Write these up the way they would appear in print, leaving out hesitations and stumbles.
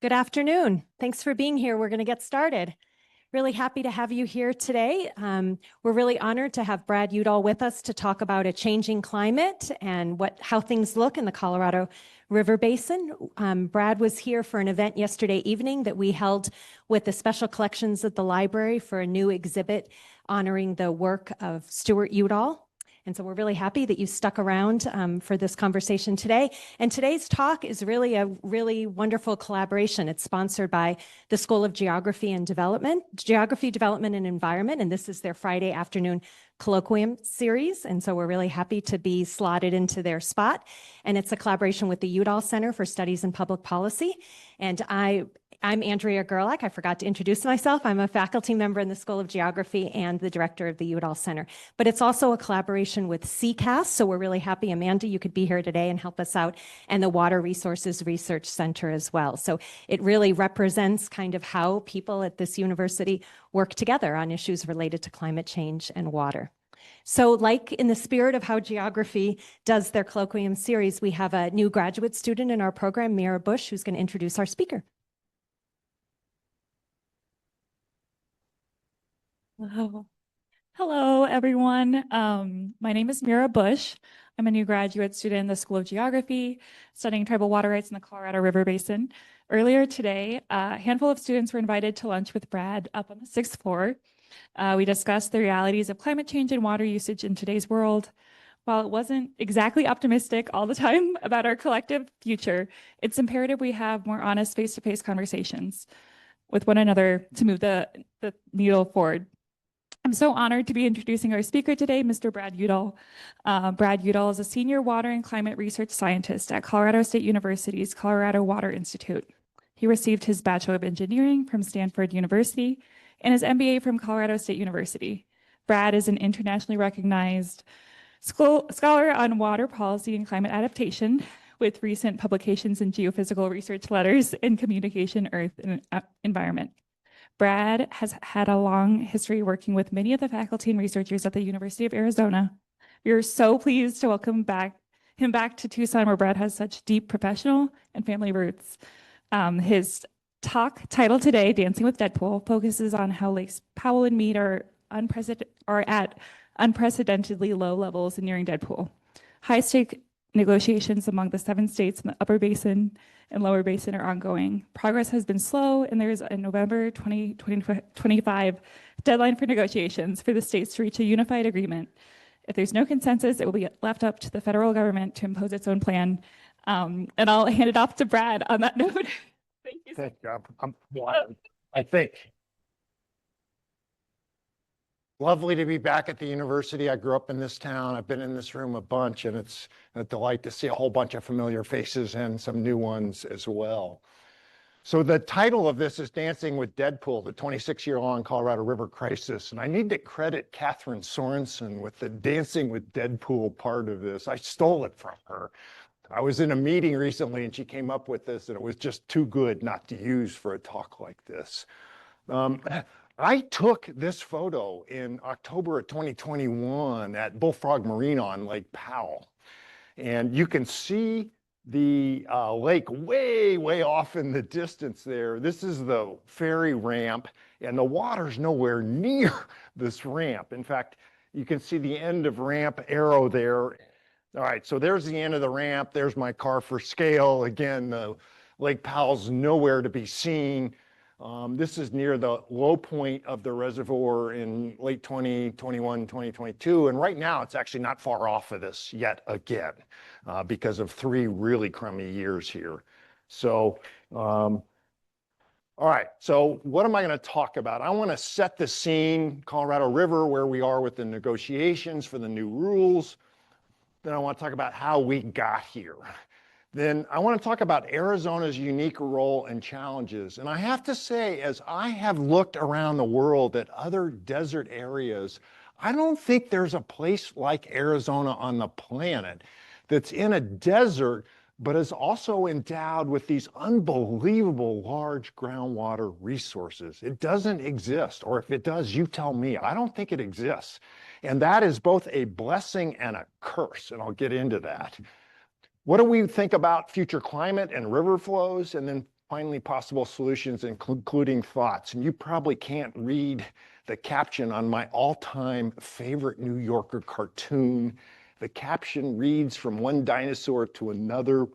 Good afternoon. Thanks for being here. We're going to get started. Really happy to have you here today. We're really honored to have Brad Udall with us to talk about a changing climate and how things look in the Colorado River Basin. Brad was here for an event yesterday evening that we held with the special collections at the library for a new exhibit honoring the work of Stuart Udall. And so we're really happy that you stuck around for this conversation today. And today's talk is really a really wonderful collaboration. It's sponsored by the School of Geography, Development and Environment. And this is their Friday afternoon Colloquium series. And so we're really happy to be slotted into their spot. And it's a collaboration with the Udall Center for Studies in Public Policy. And I'm Andrea Gerlach. I forgot to introduce myself. I'm a faculty member in the School of Geography and the director of the Udall Center. But it's also a collaboration with CCAS, so we're really happy, Amanda, you could be here today and help us out, and the Water Resources Research Center as well. So it really represents kind of how people at this university work together on issues related to climate change and water. So like in the spirit of how geography does their colloquium series, we have a new graduate student in our program, Mira Bush, who's going to introduce our speaker. Hello, everyone. My name is Mira Bush. I'm a new graduate student in the School of Geography, studying tribal water rights in the Colorado River Basin. Earlier today, a handful of students were invited to lunch with Brad up on the 6th floor. We discussed the realities of climate change and water usage in today's world. While it wasn't exactly optimistic all the time about our collective future, it's imperative we have more honest face-to-face conversations with one another to move the needle forward. I'm so honored to be introducing our speaker today, Mr. Brad Udall. Brad Udall is a senior water and climate research scientist at Colorado State University's Colorado Water Institute. He received his Bachelor of Engineering from Stanford University and his MBA from Colorado State University. Brad is an internationally recognized scholar on water policy and climate adaptation, with recent publications in geophysical research letters in communication, earth, and environment. Brad has had a long history working with many of the faculty and researchers at the University of Arizona. We are so pleased to welcome him back to Tucson, where Brad has such deep professional and family roots. His talk title today, Dancing with Deadpool, focuses on how lakes Powell and Mead are at unprecedentedly low levels and nearing Deadpool. High-stake negotiations among the 7 states in the upper basin and lower basin are ongoing. Progress has been slow, and there's a November 2025 deadline for negotiations for the states to reach a unified agreement. If there's no consensus, it will be left up to the federal government to impose its own plan. And I'll hand it off to Brad on that note. Thank you. Thank you. I think. Lovely to be back at the university. I grew up in this town. I've been in this room a bunch, and it's a delight to see a whole bunch of familiar faces and some new ones as well. So the title of this is Dancing with Deadpool, the 26-year-long Colorado River Crisis. And I need to credit Catherine Sorensen with the Dancing with Deadpool part of this. I stole it from her. I was in a meeting recently, and she came up with this, and it was just too good not to use for a talk like this. I took this photo in October of 2021 at Bullfrog Marina on Lake Powell. And you can see the lake way off in the distance there. This is the ferry ramp, and the water's nowhere near this ramp. In fact, you can see the end of ramp arrow there. All right, so there's the end of the ramp. There's my car for scale. Again, the Lake Powell's nowhere to be seen. This is near the low point of the reservoir in late 2021, 2022. And right now, it's actually not far off of this yet again because of 3 really crummy years here. So, all right, so what am I going to talk about? I want to set the scene, Colorado River, where we are with the negotiations for the new rules. Then I want to talk about how we got here. Then I want to talk about Arizona's unique role and challenges. And I have to say, as I have looked around the world at other desert areas, I don't think there's a place like Arizona on the planet that's in a desert, but is also endowed with these unbelievable large groundwater resources. It doesn't exist, or if it does, you tell me. I don't think it exists. And that is both a blessing and a curse, and I'll get into that. What do we think about future climate and river flows? And then finally possible solutions, including thoughts. And you probably can't read the caption on my all-time favorite New Yorker cartoon. The caption reads, "From one dinosaur to another,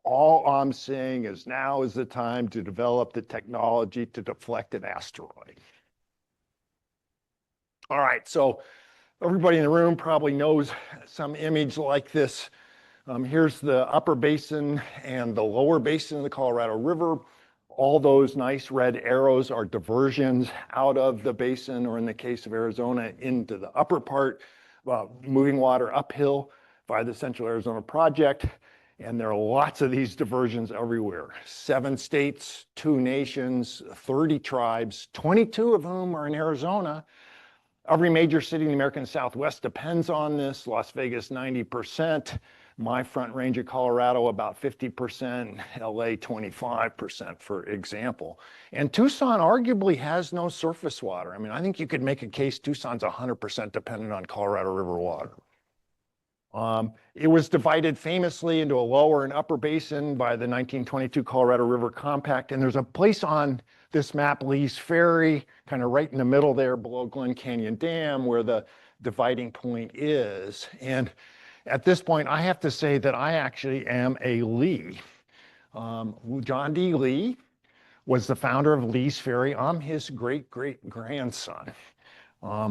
all I'm saying is now is the time to develop the technology to deflect an asteroid." All right, so everybody in the room probably knows some image like this. Here's the upper basin and the lower basin of the Colorado River. All those nice red arrows are diversions out of the basin, or in the case of Arizona, into the upper part, moving water uphill by the Central Arizona Project. And there are lots of these diversions everywhere. 7 states, 2 nations, 30 tribes, 22 of whom are in Arizona. Every major city in the American Southwest depends on this. Las Vegas, 90%. My Front Range of Colorado, about 50%. LA, 25%, for example. And Tucson arguably has no surface water. I mean, I think you could make a case Tucson's 100% dependent on Colorado River water. It was divided famously into a lower and upper basin by the 1922 Colorado River Compact. And there's a place on this map, Lee's Ferry, kind of right in the middle there below Glen Canyon Dam, where the dividing point is. And at this point, I have to say that I actually am a Lee. John D. Lee was the founder of Lee's Ferry. I'm his great-great-grandson,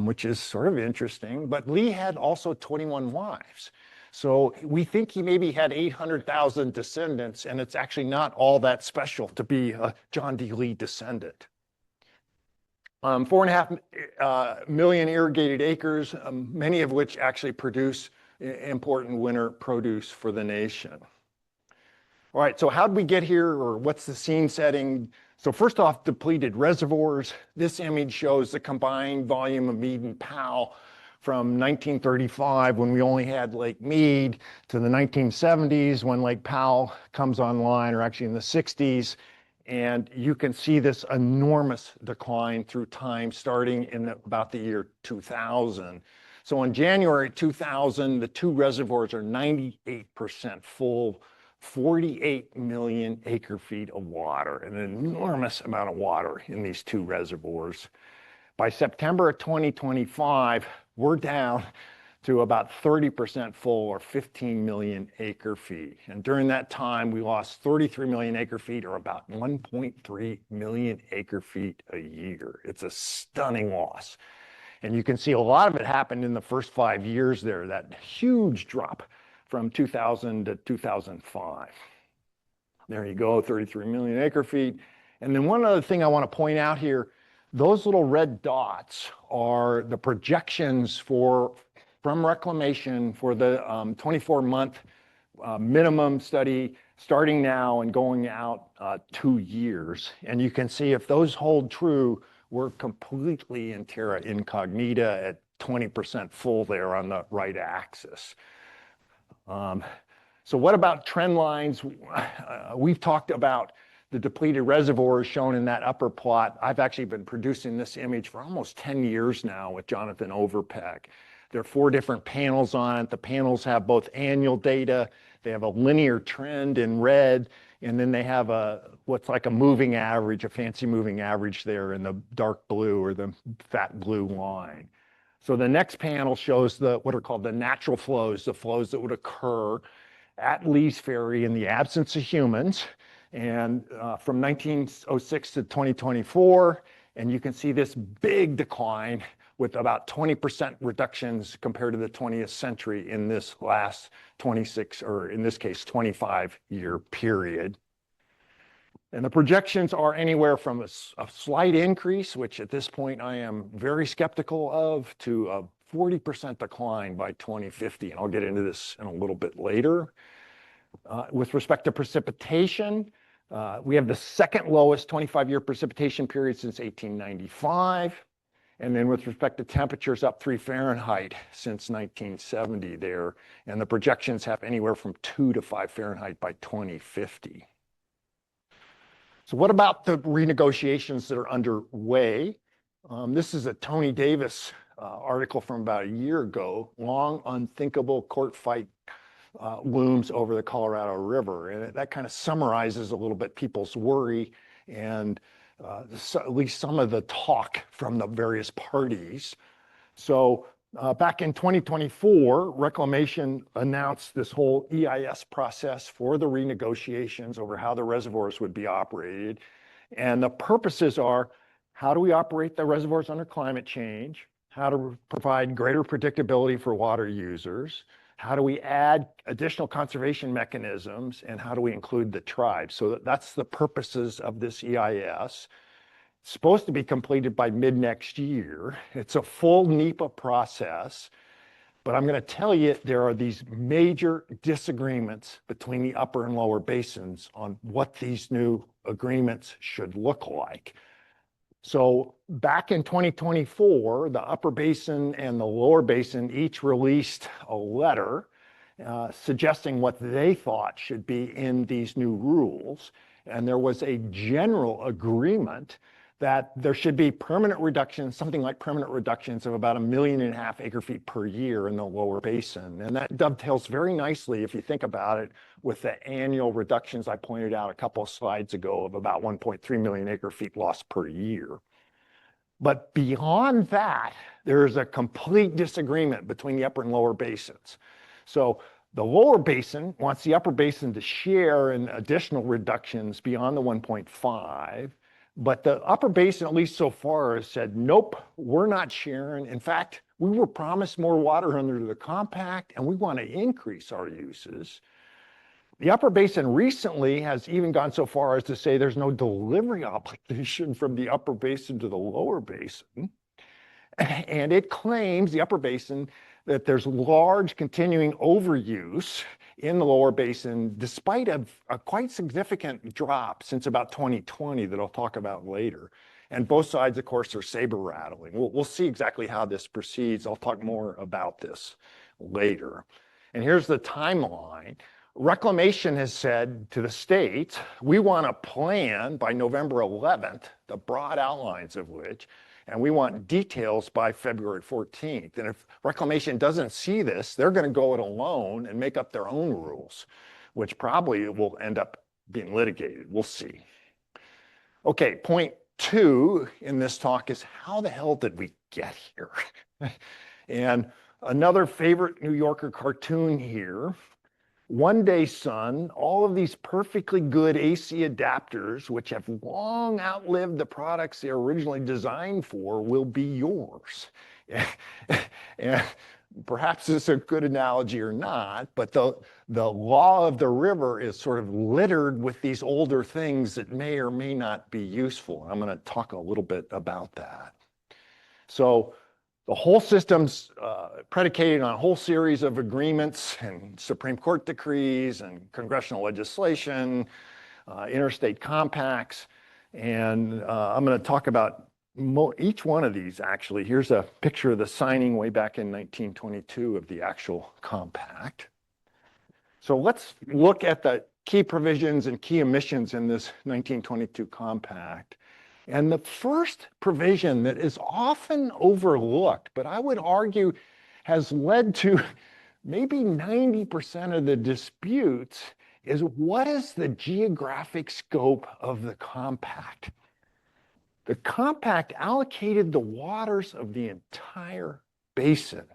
which is sort of interesting. But Lee had also 21 wives. So we think he maybe had 800,000 descendants, and it's actually not all that special to be a John D. Lee descendant. 4.5 million irrigated acres, many of which actually produce important winter produce for the nation. All right, so how did we get here, or what's the scene setting? So first off, depleted reservoirs. This image shows the combined volume of Mead and Powell from 1935, when we only had Lake Mead, to the 1970s, when Lake Powell comes online, or actually in the 60s. And you can see this enormous decline through time, starting in about the year 2000. So in January 2000, the 2 reservoirs are 98% full, 48 million acre feet of water, an enormous amount of water in these 2 reservoirs. By September of 2025, we're down to about 30% full, or 15 million acre feet. And during that time, we lost 33 million acre feet, or about 1.3 million acre feet a year. It's a stunning loss. And you can see a lot of it happened in the first 5 years there, that huge drop from 2000 to 2005. There you go, 33 million acre feet. And then one other thing I want to point out here, those little red dots are the projections from reclamation for the 24-month minimum study, starting now and going out 2 years. And you can see if those hold true, we're completely in terra incognita at 20% full there on the right axis. So what about trend lines? We've talked about the depleted reservoirs shown in that upper plot. I've actually been producing this image for almost 10 years now with Jonathan Overpeck. There are 4 different panels on it. The panels have both annual data, they have a linear trend in red, and then they have what's like a moving average, a fancy moving average there in the dark blue, or the fat blue line. So the next panel shows what are called the natural flows, the flows that would occur at Lee's Ferry in the absence of humans, and from 1906 to 2024, and you can see this big decline with about 20% reductions compared to the 20th century in this last 26, or in this case, 25-year period. And the projections are anywhere from a slight increase, which at this point I am very skeptical of, to a 40% decline by 2050. And I'll get into this in a little bit later. With respect to precipitation, we have the second lowest 25-year precipitation period since 1895. And then with respect to temperatures, up 3 Fahrenheit since 1970 there. And the projections have anywhere from 2 to 5 Fahrenheit by 2050. So what about the renegotiations that are underway? This is a Tony Davis article from about a year ago, long unthinkable court fight looms over the Colorado River. And that kind of summarizes a little bit people's worry and at least some of the talk from the various parties. So back in 2024, Reclamation announced this whole EIS process for the renegotiations over how the reservoirs would be operated. And the purposes are, how do we operate the reservoirs under climate change? How to provide greater predictability for water users? How do we add additional conservation mechanisms? And how do we include the tribes? So that's the purposes of this EIS. It's supposed to be completed by mid next year. It's a full NEPA process. But I'm going to tell you, there are these major disagreements between the upper and lower basins on what these new agreements should look like. So back in 2024, the upper basin and the lower basin each released a letter suggesting what they thought should be in these new rules. And there was a general agreement that there should be permanent reductions, something like permanent reductions of about 1.5 million acre-feet per year in the lower basin. And that dovetails very nicely, if you think about it, with the annual reductions I pointed out a couple of slides ago of about 1.3 million acre-feet lost per year. But beyond that, there is a complete disagreement between the upper and lower basins. So the lower basin wants the upper basin to share in additional reductions beyond the 1.5. But the upper basin, at least so far, has said, nope, we're not sharing. In fact, we were promised more water under the compact, and we want to increase our uses. The upper basin recently has even gone so far as to say there's no delivery obligation from the upper basin to the lower basin. And it claims, the upper basin, that there's large continuing overuse in the lower basin, despite a quite significant drop since about 2020 that I'll talk about later. And both sides, of course, are saber rattling. We'll see exactly how this proceeds. I'll talk more about this later. And here's the timeline. Reclamation has said to the states, we want a plan by November 11th, the broad outlines of which, and we want details by February 14th. And if Reclamation doesn't see this, they're going to go it alone and make up their own rules, which probably will end up being litigated. We'll see. Okay, point 2 in this talk is, how the hell did we get here? And another favorite New Yorker cartoon here. One day, son, all of these perfectly good AC adapters, which have long outlived the products they originally designed for, will be yours. And perhaps this is a good analogy or not, but the law of the river is sort of littered with these older things that may or may not be useful. I'm going to talk a little bit about that. So the whole system's predicated on a whole series of agreements and Supreme Court decrees and congressional legislation, interstate compacts, and I'm going to talk about each one of these, actually. Here's a picture of the signing way back in 1922 of the actual compact. So let's look at the key provisions and key emissions in this 1922 compact. And the first provision that is often overlooked, but I would argue has led to maybe 90% of the disputes, is what is the geographic scope of the compact? The compact allocated the waters of the entire basin,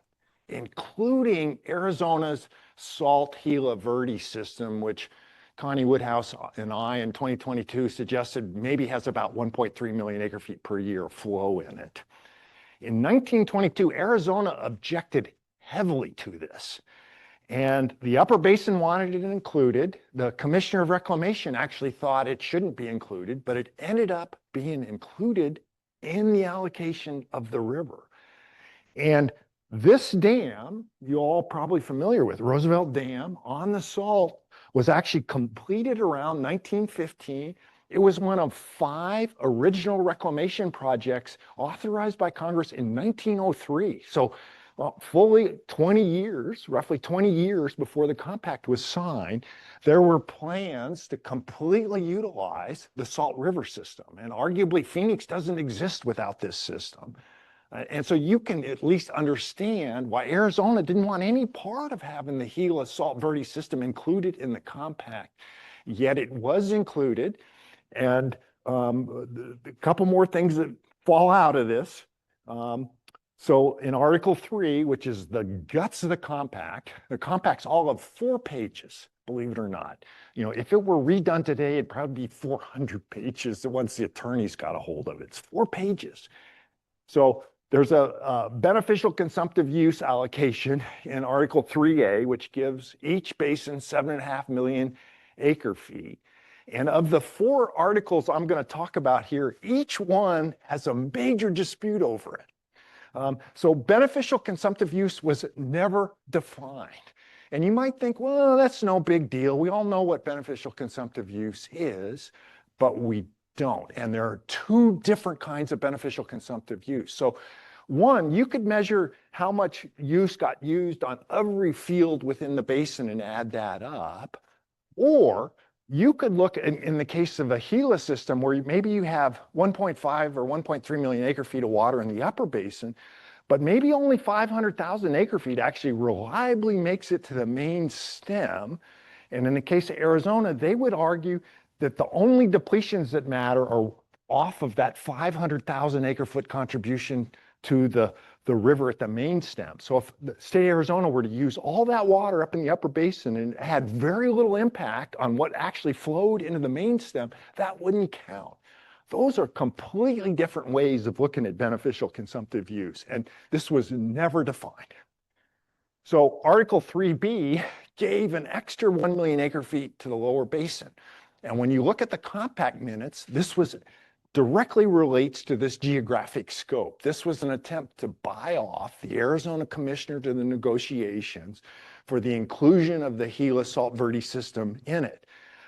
including Arizona's Salt Gila Verde system, which Connie Woodhouse and I in 2022 suggested maybe has about 1.3 million acre-feet per year flow in it. In 1922, Arizona objected heavily to this. And the upper basin wanted it included. The Commissioner of Reclamation actually thought it shouldn't be included, but it ended up being included in the allocation of the river. And this dam, you're all probably familiar with, Roosevelt Dam on the Salt, was actually completed around 1915. It was one of 5 original reclamation projects authorized by Congress in 1903. So fully 20 years, roughly 20 years before the compact was signed, there were plans to completely utilize the Salt River system. And arguably, Phoenix doesn't exist without this system. And so you can at least understand why Arizona didn't want any part of having the Gila Salt Verde system included in the compact. Yet it was included. And a couple more things that fall out of this. So in Article 3, which is the guts of the compact's all of 4 pages, believe it or not. You know, if it were redone today, it'd probably be 400 pages once the attorneys got a hold of it. It's 4 pages. So there's a beneficial consumptive use allocation in Article 3A, which gives each basin 7.5 million acre feet. And of the 4 articles I'm going to talk about here, each one has a major dispute over it. So beneficial consumptive use was never defined. And you might think, well, that's no big deal. We all know what beneficial consumptive use is, but we don't. And there are 2 different kinds of beneficial consumptive use. So one, you could measure how much use got used on every field within the basin and add that up. Or you could look in the case of a Gila system where maybe you have 1.5 or 1.3 million acre feet of water in the upper basin, but maybe only 500,000 acre feet actually reliably makes it to the main stem. And in the case of Arizona, they would argue that the only depletions that matter are off of that 500,000 acre foot contribution to the river at the main stem. So if the state of Arizona were to use all that water up in the upper basin and had very little impact on what actually flowed into the main stem, that wouldn't count. Those are completely different ways of looking at beneficial consumptive use, and this was never defined. So Article 3B gave an extra 1 million acre feet to the lower basin. And when you look at the compact minutes, this was directly relates to this geographic scope. This was an attempt to buy off the Arizona commissioner to the negotiations for the inclusion of the Gila Salt Verde system in it.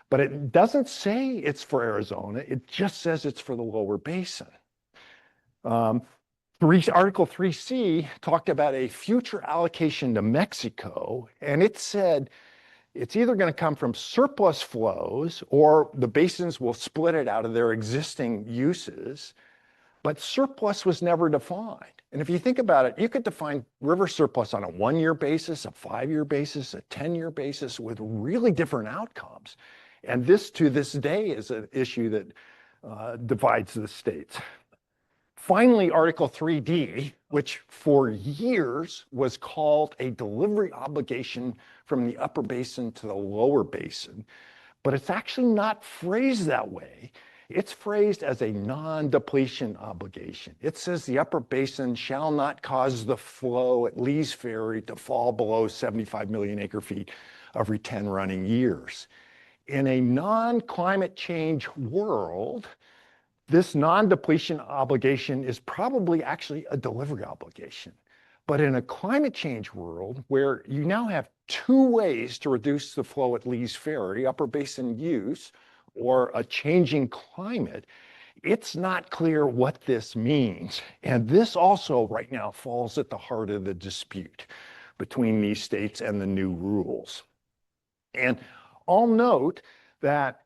But it doesn't say it's for Arizona, it just says it's for the lower basin. Article 3C talked about a future allocation to Mexico, and it said it's either going to come from surplus flows or the basins will split it out of their existing uses, but surplus was never defined. And if you think about it, you could define river surplus on a 1-year basis, a 5-year basis, a 10-year basis with really different outcomes. And this, to this day, is an issue that divides the states. Finally, Article 3D, which for years was called a delivery obligation from the upper basin to the lower basin, but it's actually not phrased that way. It's phrased as a non-depletion obligation. It says the upper basin shall not cause the flow at Lee's Ferry to fall below 75 million acre feet every 10 running years. In a non-climate change world, this non-depletion obligation is probably actually a delivery obligation. But in a climate change world where you now have 2 ways to reduce the flow at Lee's Ferry, upper basin use, or a changing climate, it's not clear what this means. And this also right now falls at the heart of the dispute between these states and the new rules. And I'll note that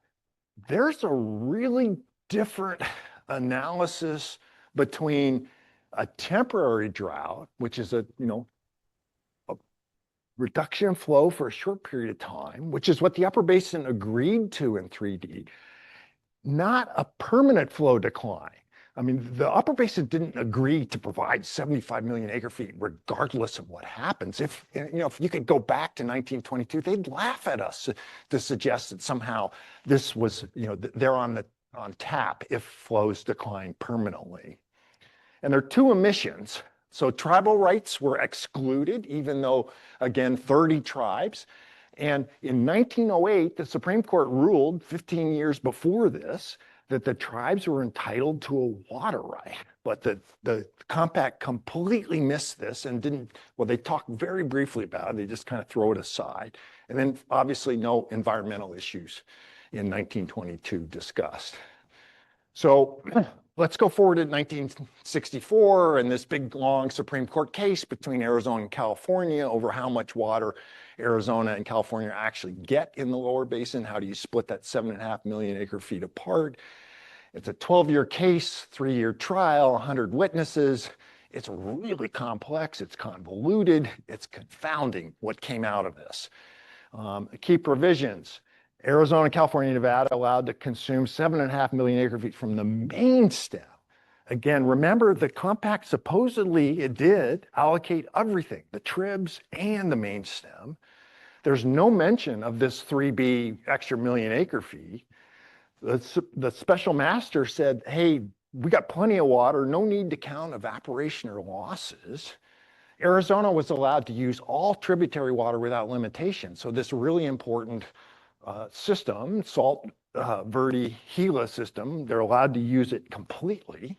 there's a really different analysis between a temporary drought, which is a reduction in flow for a short period of time, which is what the upper basin agreed to in 3D, not a permanent flow decline. I mean, the upper basin didn't agree to provide 75 million acre feet regardless of what happens. If you could go back to 1922, they'd laugh at us to suggest that somehow this was, they're on tap if flows decline permanently. And there are 2 omissions. So tribal rights were excluded, even though, again, 30 tribes. And in 1908, the Supreme Court ruled 15 years before this that the tribes were entitled to a water right. But the compact completely missed this and they talked very briefly about it. They just kind of throw it aside. And then obviously no environmental issues in 1922 discussed. So let's go forward to 1964 and this big, long Supreme Court case between Arizona and California over how much water Arizona and California actually get in the lower basin. How do you split that 7.5 million acre feet apart? It's a 12-year case, 3-year trial, 100 witnesses. It's really complex, it's convoluted, it's confounding what came out of this. Key provisions. Arizona, California, Nevada allowed to consume 7.5 million acre feet from the main stem. Again, remember the compact supposedly it did allocate everything, the tribs and the main stem. There's no mention of this 3B extra million acre feet. The special master said, hey, we got plenty of water, no need to count evaporation or losses. Arizona was allowed to use all tributary water without limitation. So this really important system, salt Verde Gila system, they're allowed to use it completely.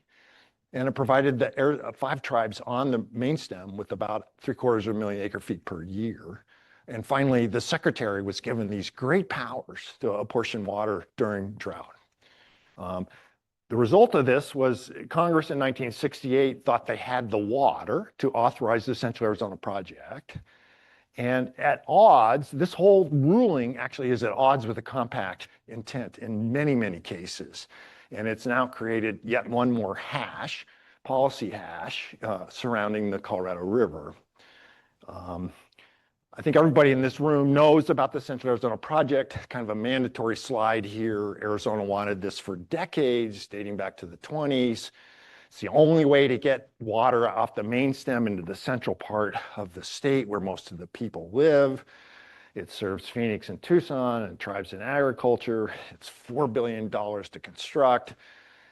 And it provided the 5 tribes on the main stem with about 750,000 acre feet per year. And finally, the secretary was given these great powers to apportion water during drought. The result of this was Congress in 1968 thought they had the water to authorize the Central Arizona Project. And at odds, this whole ruling actually is at odds with the compact intent in many, many cases. And it's now created yet one more hash, policy hash, surrounding the Colorado River. I think everybody in this room knows about the Central Arizona Project, kind of a mandatory slide here. Arizona wanted this for decades, dating back to the 20s. It's the only way to get water off the main stem into the central part of the state where most of the people live. It serves Phoenix and Tucson and tribes in agriculture. It's $4 billion to construct.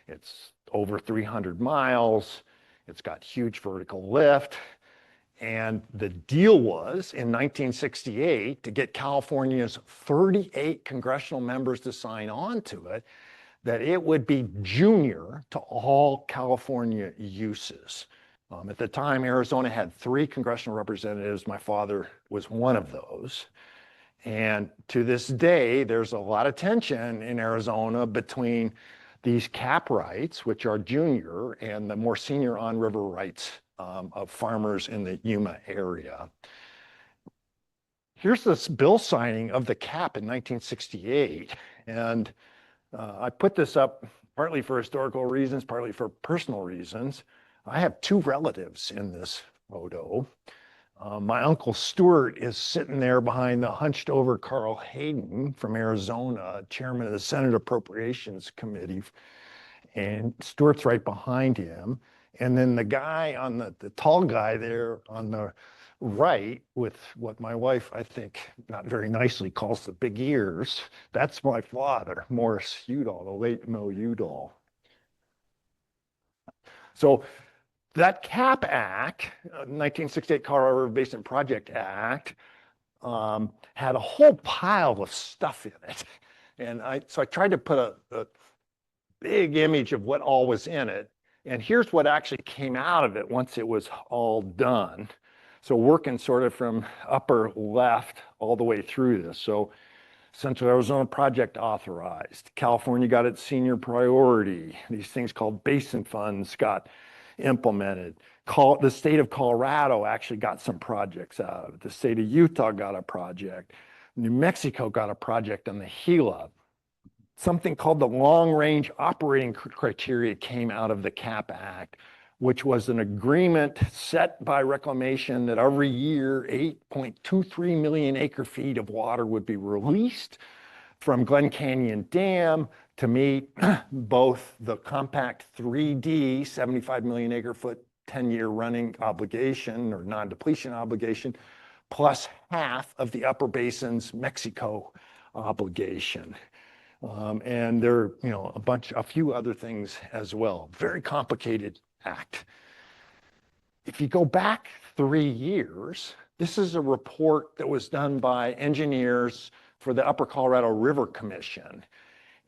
It's over 300 miles. It's got huge vertical lift. And the deal was in 1968 to get California's 38 congressional members to sign on to it, that it would be junior to all California uses. At the time, Arizona had 3 congressional representatives. My father was one of those. And to this day, there's a lot of tension in Arizona between these cap rights, which are junior, and the more senior on-river rights of farmers in the Yuma area. Here's this bill signing of the cap in 1968. And I put this up partly for historical reasons, partly for personal reasons. I have 2 relatives in this photo. My uncle Stuart is sitting there behind the hunched over Carl Hayden from Arizona, chairman of the Senate Appropriations Committee. And Stuart's right behind him. And then the guy on the tall guy there on the right with what my wife, I think, not very nicely calls the big ears, that's my father, Morris Udall, the late Mo Udall. So that CAP Act, 1968 Colorado River Basin Project Act, had a whole pile of stuff in it. And so I tried to put a big image of what all was in it. And here's what actually came out of it once it was all done. So working sort of from upper left all the way through this. So Central Arizona Project authorized. California got its senior priority. These things called basin funds got implemented. The state of Colorado actually got some projects out of it. The state of Utah got a project. New Mexico got a project on the Gila. Something called the Long Range Operating Criteria came out of the CAP Act, which was an agreement set by reclamation that every year 8.23 million acre feet of water would be released from Glen Canyon Dam to meet both the compact 3D 75 million acre foot 10-year running obligation or non-depletion obligation, plus half of the Upper Basin's Mexico obligation. And there are, a few other things as well. Very complicated act. If you go back 3 years, this is a report that was done by engineers for the Upper Colorado River Commission.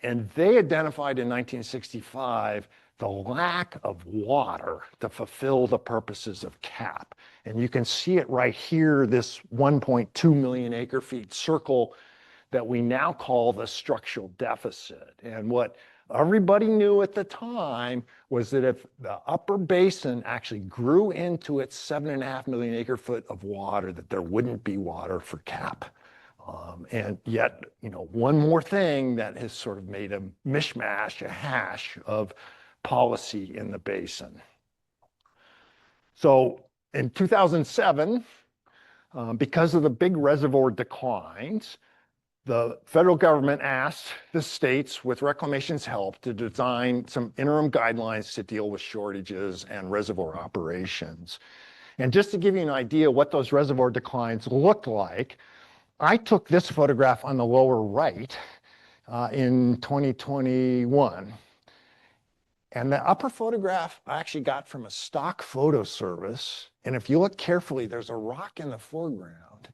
And they identified in 1965 the lack of water to fulfill the purposes of CAP. And you can see it right here, this 1.2 million acre feet circle that we now call the structural deficit. And what everybody knew at the time was that if the upper basin actually grew into its 7.5 million acre foot of water, that there wouldn't be water for CAP. And yet, one more thing that has sort of made a mishmash, a hash of policy in the basin. So in 2007, because of the big reservoir declines, the federal government asked the states, with Reclamation's help, to design some interim guidelines to deal with shortages and reservoir operations. And just to give you an idea what those reservoir declines looked like, I took this photograph on the lower right in 2021. And the upper photograph I actually got from a stock photo service. And if you look carefully, there's a rock in the foreground.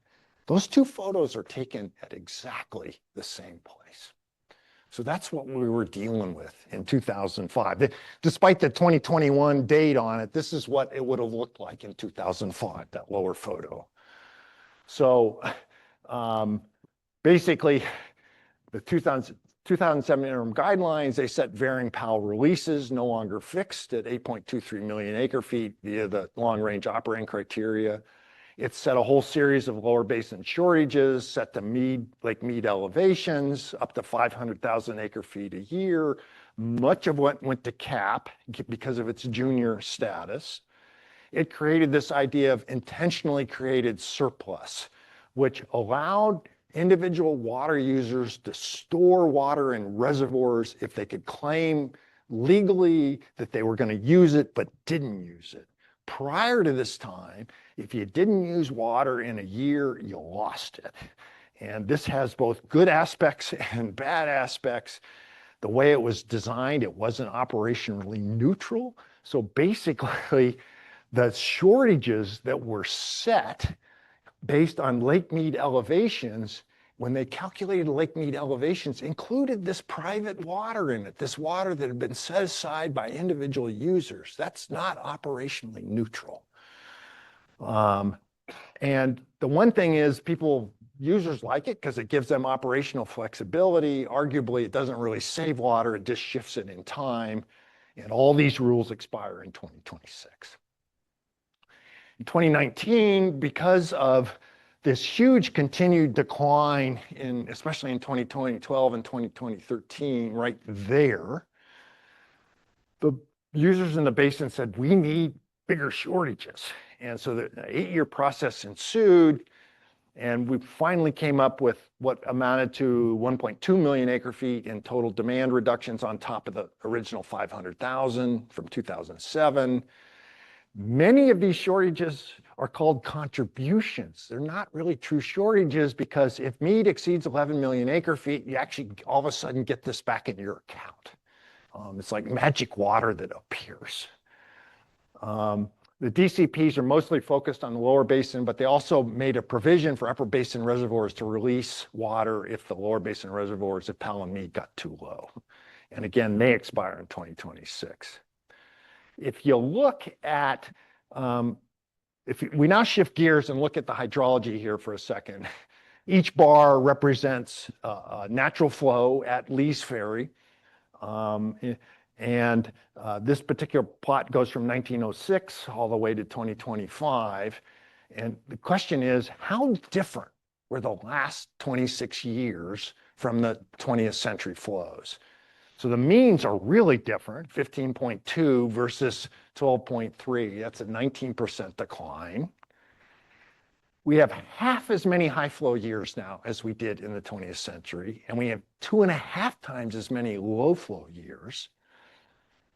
Those two photos are taken at exactly the same place. So that's what we were dealing with in 2005. Despite the 2021 date on it, this is what it would have looked like in 2005, that lower photo. So basically, the 2007 interim guidelines, they set varying Powell releases, no longer fixed at 8.23 million acre feet via the long-range operating criteria. It set a whole series of lower basin shortages, set the Lake Mead elevations up to 500,000 acre feet a year. Much of what went to cap because of its junior status. It created this idea of intentionally created surplus, which allowed individual water users to store water in reservoirs if they could claim legally that they were going to use it but didn't use it. Prior to this time, if you didn't use water in a year, you lost it. And this has both good aspects and bad aspects. The way it was designed, it wasn't operationally neutral. So basically, the shortages that were set based on Lake Mead elevations, when they calculated Lake Mead elevations, included this private water in it, this water that had been set aside by individual users. That's not operationally neutral. And the one thing is users like it because it gives them operational flexibility. Arguably, it doesn't really save water, it just shifts it in time. And all these rules expire in 2026. In 2019, because of this huge continued decline especially in 2012 and 2013, right there, the users in the basin said, we need bigger shortages. And so the 8-year process ensued, and we finally came up with what amounted to 1.2 million acre feet in total demand reductions on top of the original 500,000 from 2007. Many of these shortages are called contributions. They're not really true shortages because if Mead exceeds 11 million acre feet, you actually all of a sudden get this back in your account. It's like magic water that appears. The DCPs are mostly focused on the lower basin, but they also made a provision for upper basin reservoirs to release water if the lower basin reservoirs at Powell and Mead got too low. And again, they expire in 2026. If you look at, we now shift gears and look at the hydrology here for a second. Each bar represents natural flow at Lee's Ferry. And this particular plot goes from 1906 all the way to 2025. And the question is, how different were the last 26 years from the 20th century flows? So the means are really different, 15.2 versus 12.3. That's a 19% decline. We have half as many high flow years now as we did in the 20th century, and we have 2.5 times as many low flow years.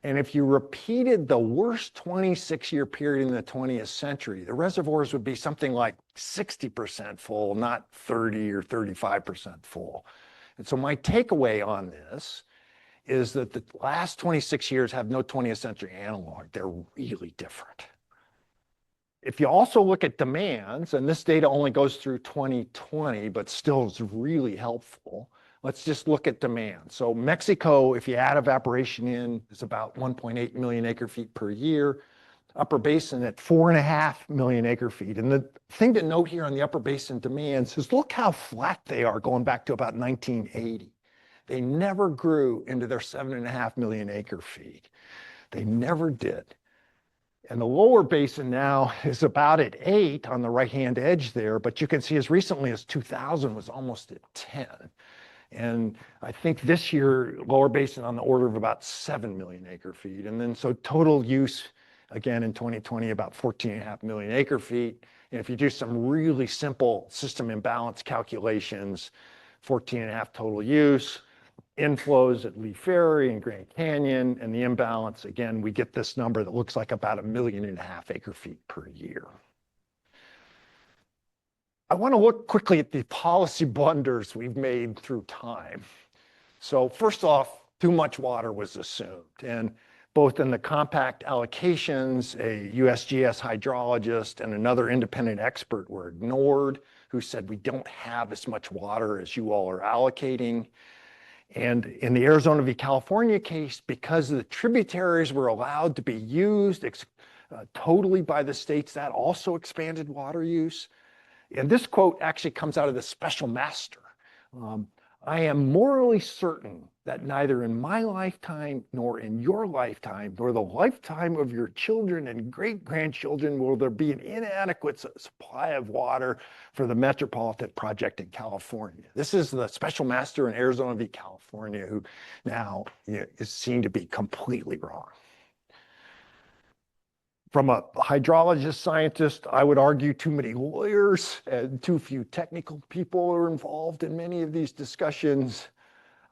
And if you repeated the worst 26-year period in the 20th century, the reservoirs would be something like 60% full, not 30 or 35% full. And so my takeaway on this is that the last 26 years have no 20th century analog. They're really different. If you also look at demands, and this data only goes through 2020, but still is really helpful. Let's just look at demand. So Mexico, if you add evaporation in, is about 1.8 million acre feet per year. Upper basin at 4.5 million acre feet. And the thing to note here on the upper basin demands is look how flat they are going back to about 1980. They never grew into their 7.5 million acre feet. They never did. And the lower basin now is about at 8 on the right-hand edge there, but you can see as recently as 2000 was almost at 10. And I think this year, lower basin on the order of about 7 million acre feet. And then so total use Again, in 2020, about 14.5 million acre feet. And if you do some really simple system imbalance calculations, 14.5 total use, inflows at Lee Ferry and Grand Canyon, and the imbalance, again, we get this number that looks like about 1.5 million acre feet per year. I want to look quickly at the policy blunders we've made through time. So first off, too much water was assumed. And both in the compact allocations, a USGS hydrologist and another independent expert were ignored, who said we don't have as much water as you all are allocating. And in the Arizona v. California case, because the tributaries were allowed to be used totally by the states, that also expanded water use. And this quote actually comes out of the special master. I am morally certain that neither in my lifetime nor in your lifetime nor the lifetime of your children and great-grandchildren will there be an inadequate supply of water for the metropolitan project in California. This is the special master in Arizona v. California, who now is seen to be completely wrong. From a hydrologist scientist, I would argue too many lawyers and too few technical people are involved in many of these discussions.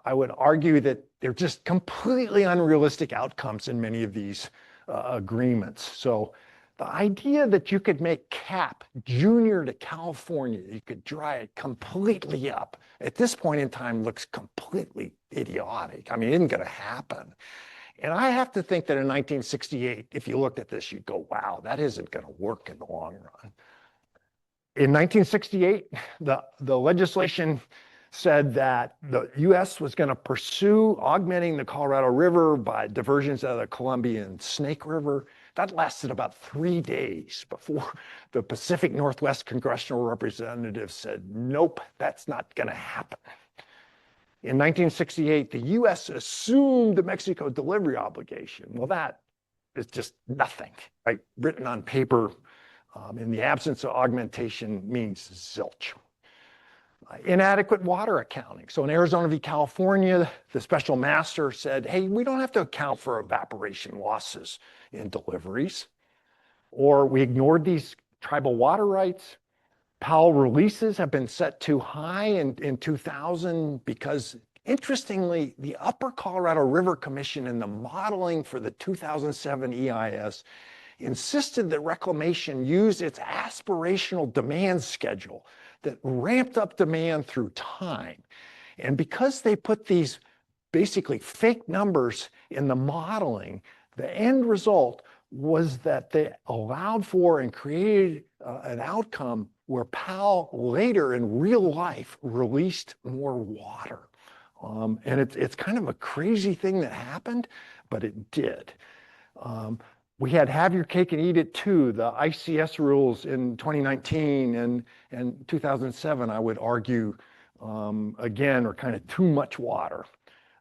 I would argue that they're just completely unrealistic outcomes in many of these agreements. So the idea that you could make CAP junior to California, you could dry it completely up, at this point in time looks completely idiotic. I mean, it isn't going to happen. And I have to think that in 1968, if you looked at this, you'd go, wow, that isn't going to work in the long run. In 1968, the legislation said that the U.S. was going to pursue augmenting the Colorado River by diversions out of the Columbia and Snake River. That lasted about 3 days before the Pacific Northwest congressional representative said, nope, that's not going to happen. In 1968, the U.S. assumed the Mexico delivery obligation. Well, that is just nothing, right? Written on paper in the absence of augmentation means zilch. Inadequate water accounting. So in Arizona v. California, the special master said, hey, we don't have to account for evaporation losses in deliveries. Or we ignored these tribal water rights. Powell releases have been set too high in 2000 because, interestingly, the Upper Colorado River Commission in the modeling for the 2007 EIS insisted that reclamation use its aspirational demand schedule that ramped up demand through time. And because they put these basically fake numbers in the modeling, the end result was that they allowed for and created an outcome where Powell later in real life released more water. And it's kind of a crazy thing that happened, but it did. We had have your cake and eat it too. The ICS rules in 2019 and 2007, I would argue, again, are kind of too much water.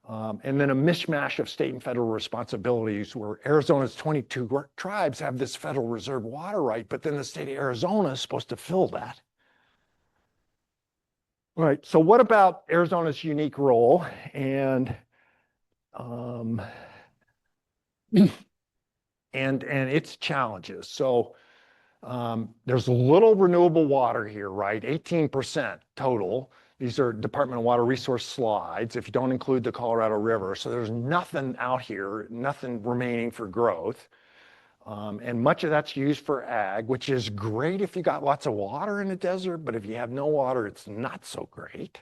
And then a mishmash of state and federal responsibilities where Arizona's 22 tribes have this federal reserve water right, but then the state of Arizona is supposed to fill that. All right, so what about Arizona's unique role and its challenges? So there's little renewable water here, right? 18% total. These are Department of Water Resource slides, if you don't include the Colorado River. So there's nothing out here, nothing remaining for growth. And much of that's used for ag, which is great if you got lots of water in the desert, but if you have no water, it's not so great.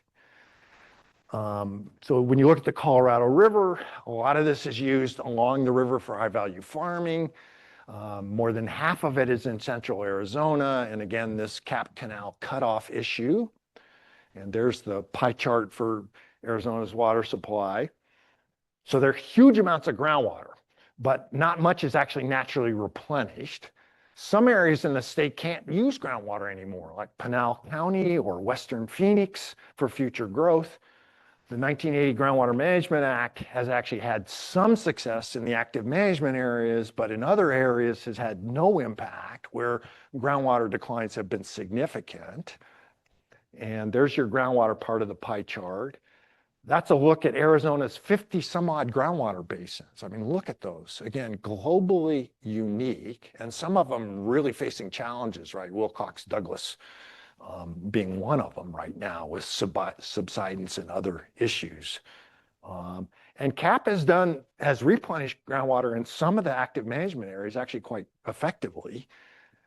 So when you look at the Colorado River, a lot of this is used along the river for high-value farming. More than half of it is in central Arizona. And again, this Cap Canal cutoff issue. And there's the pie chart for Arizona's water supply. So there are huge amounts of groundwater, but not much is actually naturally replenished. Some areas in the state can't use groundwater anymore, like Pinal County or Western Phoenix for future growth. The 1980 Groundwater Management Act has actually had some success in the active management areas, but in other areas has had no impact where groundwater declines have been significant. And there's your groundwater part of the pie chart. That's a look at Arizona's 50 some odd groundwater basins. I mean, look at those. Again, globally unique, and some of them really facing challenges, right? Wilcox Douglas being one of them right now with subsidence and other issues. And CAP has replenished groundwater in some of the active management areas actually quite effectively,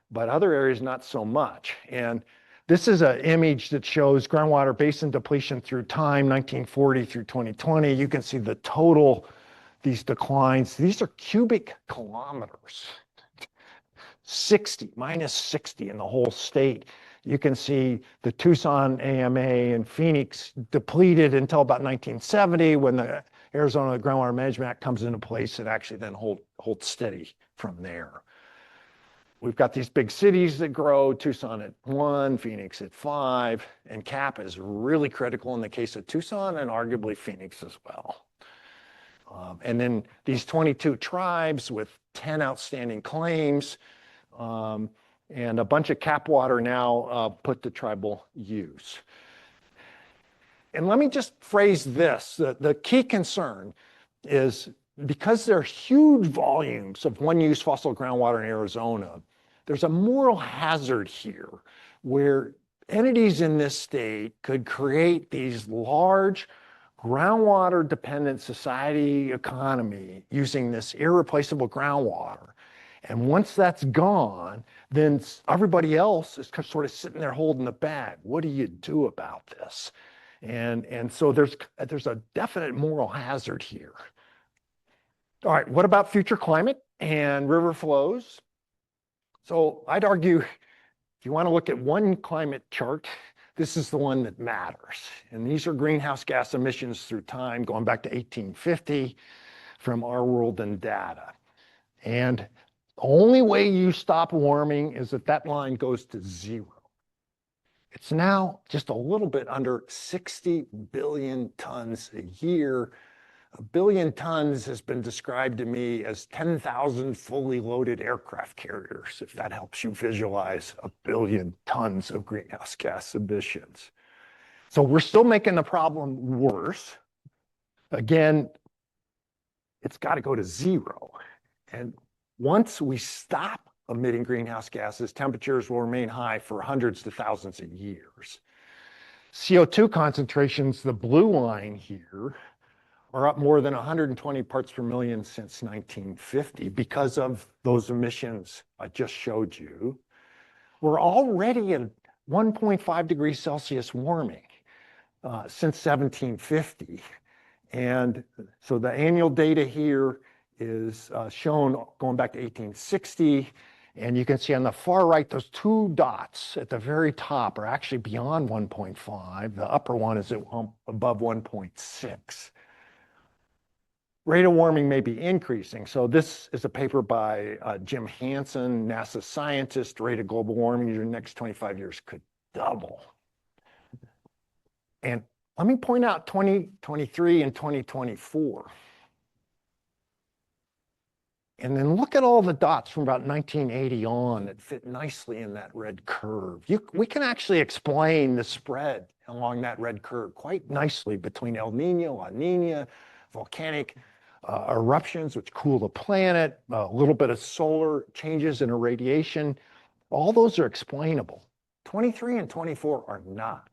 but other areas not so much. And this is an image that shows groundwater basin depletion through time, 1940 through 2020. You can see the total, these declines. These are cubic kilometers, 60, minus 60 in the whole state. You can see the Tucson AMA and Phoenix depleted until about 1970 when the Arizona Groundwater Management Act comes into place and actually then hold steady from there. We've got these big cities that grow, Tucson at 1, Phoenix at 5, and CAP is really critical in the case of Tucson and arguably Phoenix as well. And then these 22 tribes with 10 outstanding claims and a bunch of CAP water now put to tribal use. And let me just phrase this, the key concern is because there are huge volumes of one-use fossil groundwater in Arizona, there's a moral hazard here where entities in this state could create these large groundwater-dependent society economy using this irreplaceable groundwater. And once that's gone, then everybody else is sort of sitting there holding the bag. What do you do about this? And so there's a definite moral hazard here. All right, what about future climate and river flows? So I'd argue if you want to look at one climate chart, this is the one that matters. And these are greenhouse gas emissions through time going back to 1850 from our world and data. And the only way you stop warming is if that line goes to 0. It's now just a little bit under 60 billion tons a year. 1 billion tons has been described to me as 10,000 fully loaded aircraft carriers, if that helps you visualize 1 billion tons of greenhouse gas emissions. So we're still making the problem worse. Again, it's got to go to 0. And once we stop emitting greenhouse gases, temperatures will remain high for hundreds to thousands of years. CO2 concentrations, the blue line here, are up more than 120 parts per million since 1950 because of those emissions I just showed you. We're already at 1.5 degrees Celsius warming since 1750. And so the annual data here is shown going back to 1860. And you can see on the far right, those 2 dots at the very top are actually beyond 1.5. The upper one is above 1.6. Rate of warming may be increasing. So this is a paper by Jim Hansen, NASA scientist. Rate of global warming in the next 25 years could double. And let me point out 2023 and 2024. And then look at all the dots from about 1980 on that fit nicely in that red curve. We can actually explain the spread along that red curve quite nicely between El Nino, La Nina, volcanic eruptions, which cool the planet, a little bit of solar changes in irradiation. All those are explainable. 23 and 24 are not.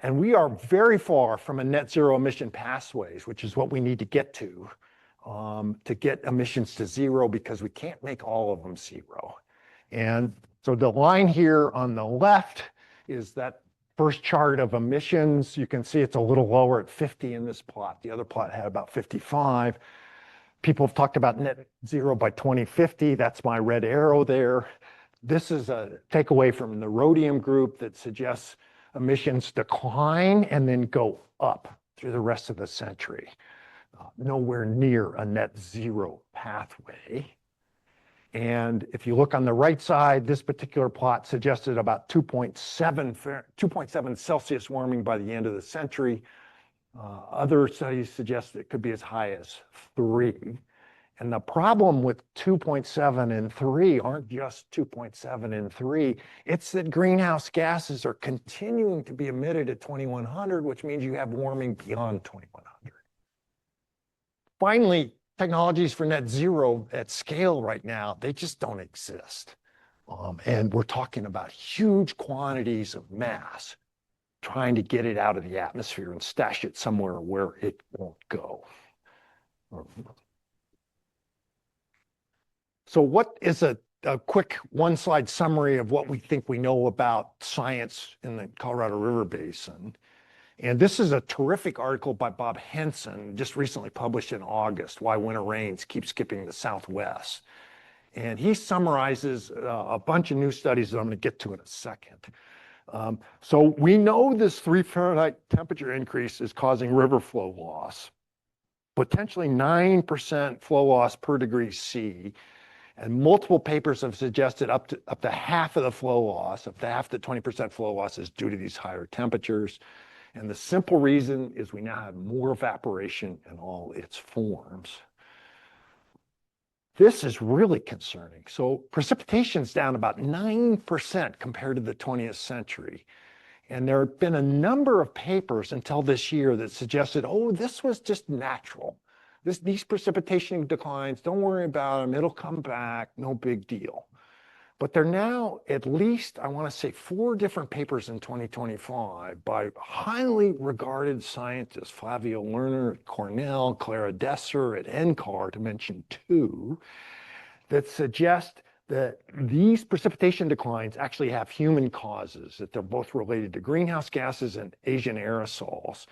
And we are very far from a net zero emission pathways, which is what we need to get emissions to 0 because we can't make all of them 0. And so the line here on the left is that first chart of emissions. You can see it's a little lower at 50 in this plot. The other plot had about 55. People have talked about net 0 by 2050. That's my red arrow there. This is a takeaway from the rhodium group that suggests emissions decline and then go up through the rest of the century. Nowhere near a net 0 pathway. And if you look on the right side, this particular plot suggested about 2.7 Celsius warming by the end of the century. Other studies suggest it could be as high as 3. And the problem with 2.7 and 3 aren't just 2.7 and 3. It's that greenhouse gases are continuing to be emitted at 2100, which means you have warming beyond 2100. Finally, technologies for net zero at scale right now, they just don't exist. And we're talking about huge quantities of mass, trying to get it out of the atmosphere and stash it somewhere where it won't go. So what is a quick one-slide summary of what we think we know about science in the Colorado River Basin? And this is a terrific article by Bob Henson, just recently published in August, Why Winter Rains Keep Skipping the Southwest. And he summarizes a bunch of new studies that I'm going to get to in a second. So we know this 3 Fahrenheit temperature increase is causing river flow loss, potentially 9% flow loss per degree C. And multiple papers have suggested up to half of the flow loss, up to half the 20% flow loss is due to these higher temperatures. And the simple reason is we now have more evaporation in all its forms. This is really concerning. So precipitation is down about 9% compared to the 20th century. And there have been a number of papers until this year that suggested, oh, this was just natural. These precipitation declines, don't worry about them, it'll come back, no big deal. But there are now at least, I want to say, 4 different papers in 2025 by highly regarded scientists, Flavio Lerner at Cornell, Clara Desser at NCAR, to mention 2, that suggest that these precipitation declines actually have human causes, that they're both related to greenhouse gases and Asian aerosols.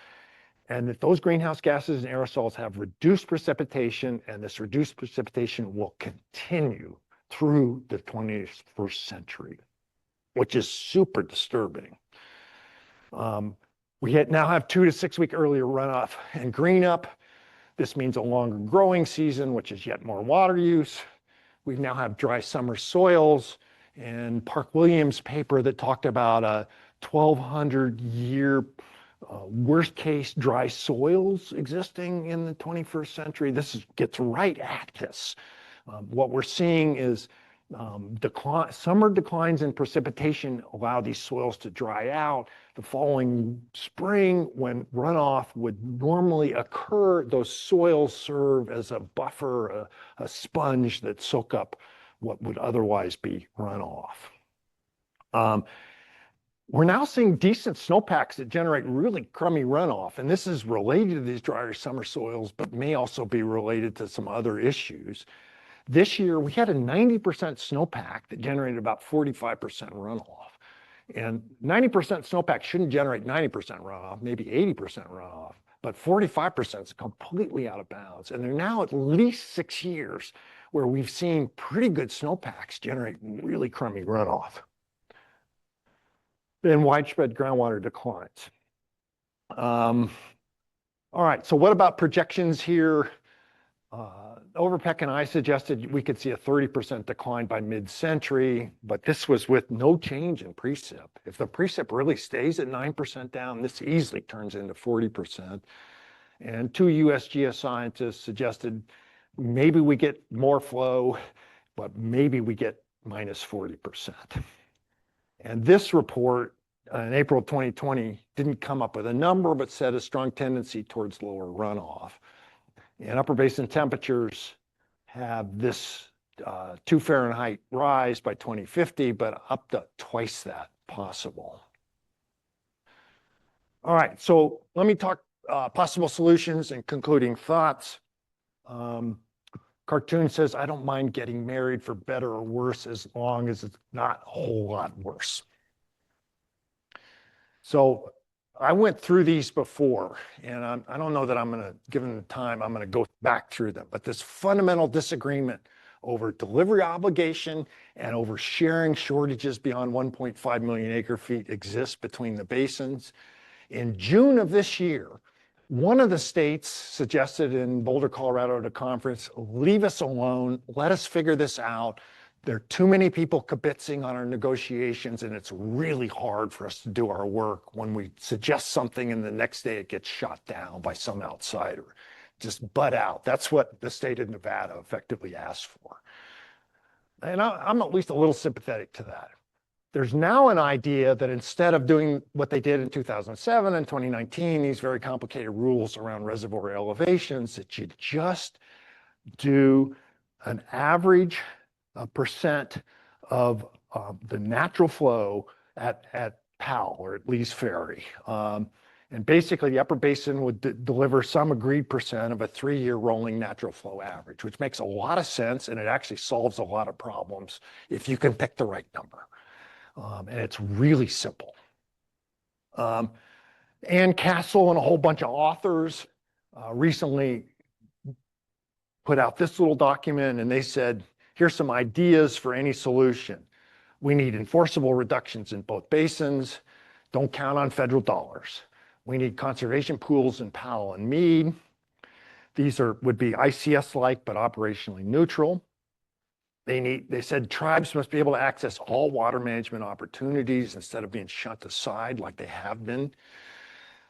And that those greenhouse gases and aerosols have reduced precipitation, and this reduced precipitation will continue through the 21st century, which is super disturbing. We now have 2 to 6 week earlier runoff and green up. This means a longer growing season, which is yet more water use. We now have dry summer soils, and Park Williams' paper that talked about a 1,200-year worst case dry soils existing in the 21st century. This gets right at this. What we're seeing is summer declines in precipitation allow these soils to dry out. The following spring, when runoff would normally occur, those soils serve as a buffer, a sponge that soak up what would otherwise be runoff. We're now seeing decent snowpacks that generate really crummy runoff, and this is related to these drier summer soils, but may also be related to some other issues. This year, we had a 90% snowpack that generated about 45% runoff. And 90% snowpack shouldn't generate 90% runoff, maybe 80% runoff, but 45% is completely out of bounds. And there are now at least 6 years where we've seen pretty good snowpacks generate really crummy runoff. Then widespread groundwater declines. All right, so what about projections here? Overpeck and I suggested we could see a 30% decline by mid-century, but this was with no change in precip. If the precip really stays at 9% down, this easily turns into 40%. And 2 USGS scientists suggested maybe we get more flow, but maybe we get minus 40%. And this report in April 2020 didn't come up with a number, but said a strong tendency towards lower runoff. And upper basin temperatures have this 2 Fahrenheit rise by 2050, but up to twice that possible. All right, so let me talk possible solutions and concluding thoughts. Cartoon says, I don't mind getting married for better or worse as long as it's not a whole lot worse. So I went through these before, and I don't know that I'm going to, given the time, I'm going to go back through them. But this fundamental disagreement over delivery obligation and over sharing shortages beyond 1.5 million acre feet exists between the basins. In June of this year, one of the states suggested in Boulder, Colorado at a conference, leave us alone, let us figure this out. There are too many people kibitzing on our negotiations, and it's really hard for us to do our work when we suggest something and the next day it gets shot down by some outsider. just bud out. That's what the state of Nevada effectively asked for. And I'm at least a little sympathetic to that. There's now an idea that instead of doing what they did in 2007 and 2019, these very complicated rules around reservoir elevations, that you just do an average percent of the natural flow at Powell or at Lee's Ferry. And basically the upper basin would deliver some agreed percent of a 3-year rolling natural flow average, which makes a lot of sense, and it actually solves a lot of problems if you can pick the right number. And it's really simple. Ann Castle and a whole bunch of authors recently put out this little document, and they said, here's some ideas for any solution. We need enforceable reductions in both basins. Don't count on federal dollars. We need conservation pools in Powell and Mead. These would be ICS-like, but operationally neutral. They said tribes must be able to access all water management opportunities instead of being shut aside like they have been.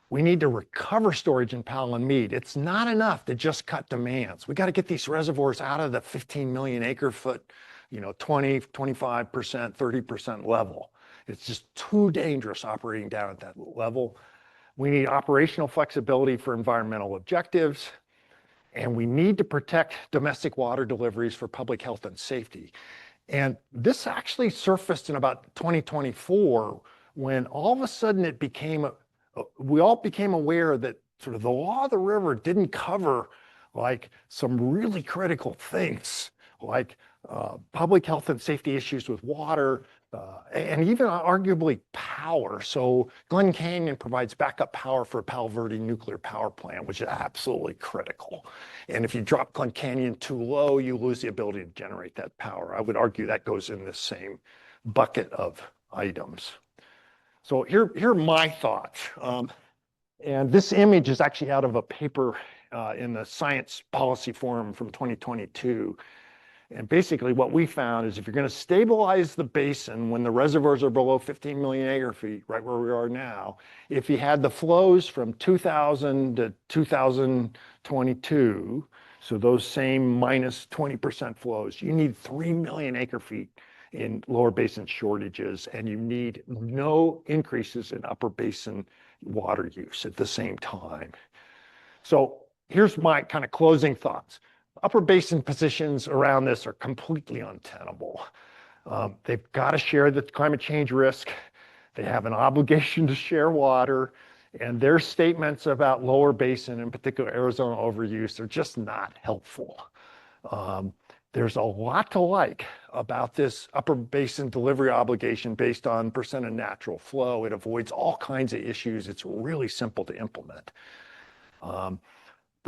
We need to recover storage in Powell and Mead. It's not enough to just cut demands. We got to get these reservoirs out of the 15 million acre foot, 20, 25%, 30% level. It's just too dangerous operating down at that level. We need operational flexibility for environmental objectives, and we need to protect domestic water deliveries for public health and safety. And this actually surfaced in about 2024 when all of a sudden we all became aware that sort of the law of the river didn't cover like some really critical things like public health and safety issues with water, and even arguably power. So Glen Canyon provides backup power for Palo Verde nuclear power plant, which is absolutely critical. And if you drop Glen Canyon too low, you lose the ability to generate that power. I would argue that goes in the same bucket of items. So here are my thoughts. And this image is actually out of a paper in the Science Policy Forum from 2022. And basically what we found is if you're going to stabilize the basin when the reservoirs are below 15 million acre feet, right where we are now, if you had the flows from 2000 to 2022, so those same minus 20% flows, you need 3 million acre feet in lower basin shortages, and you need no increases in upper basin water use at the same time. So here's my kind of closing thoughts. Upper basin positions around this are completely untenable. They've got to share the climate change risk. They have an obligation to share water, and their statements about lower basin, in particular Arizona overuse, are just not helpful. There's a lot to like about this upper basin delivery obligation based on percent of natural flow. It avoids all kinds of issues. It's really simple to implement. The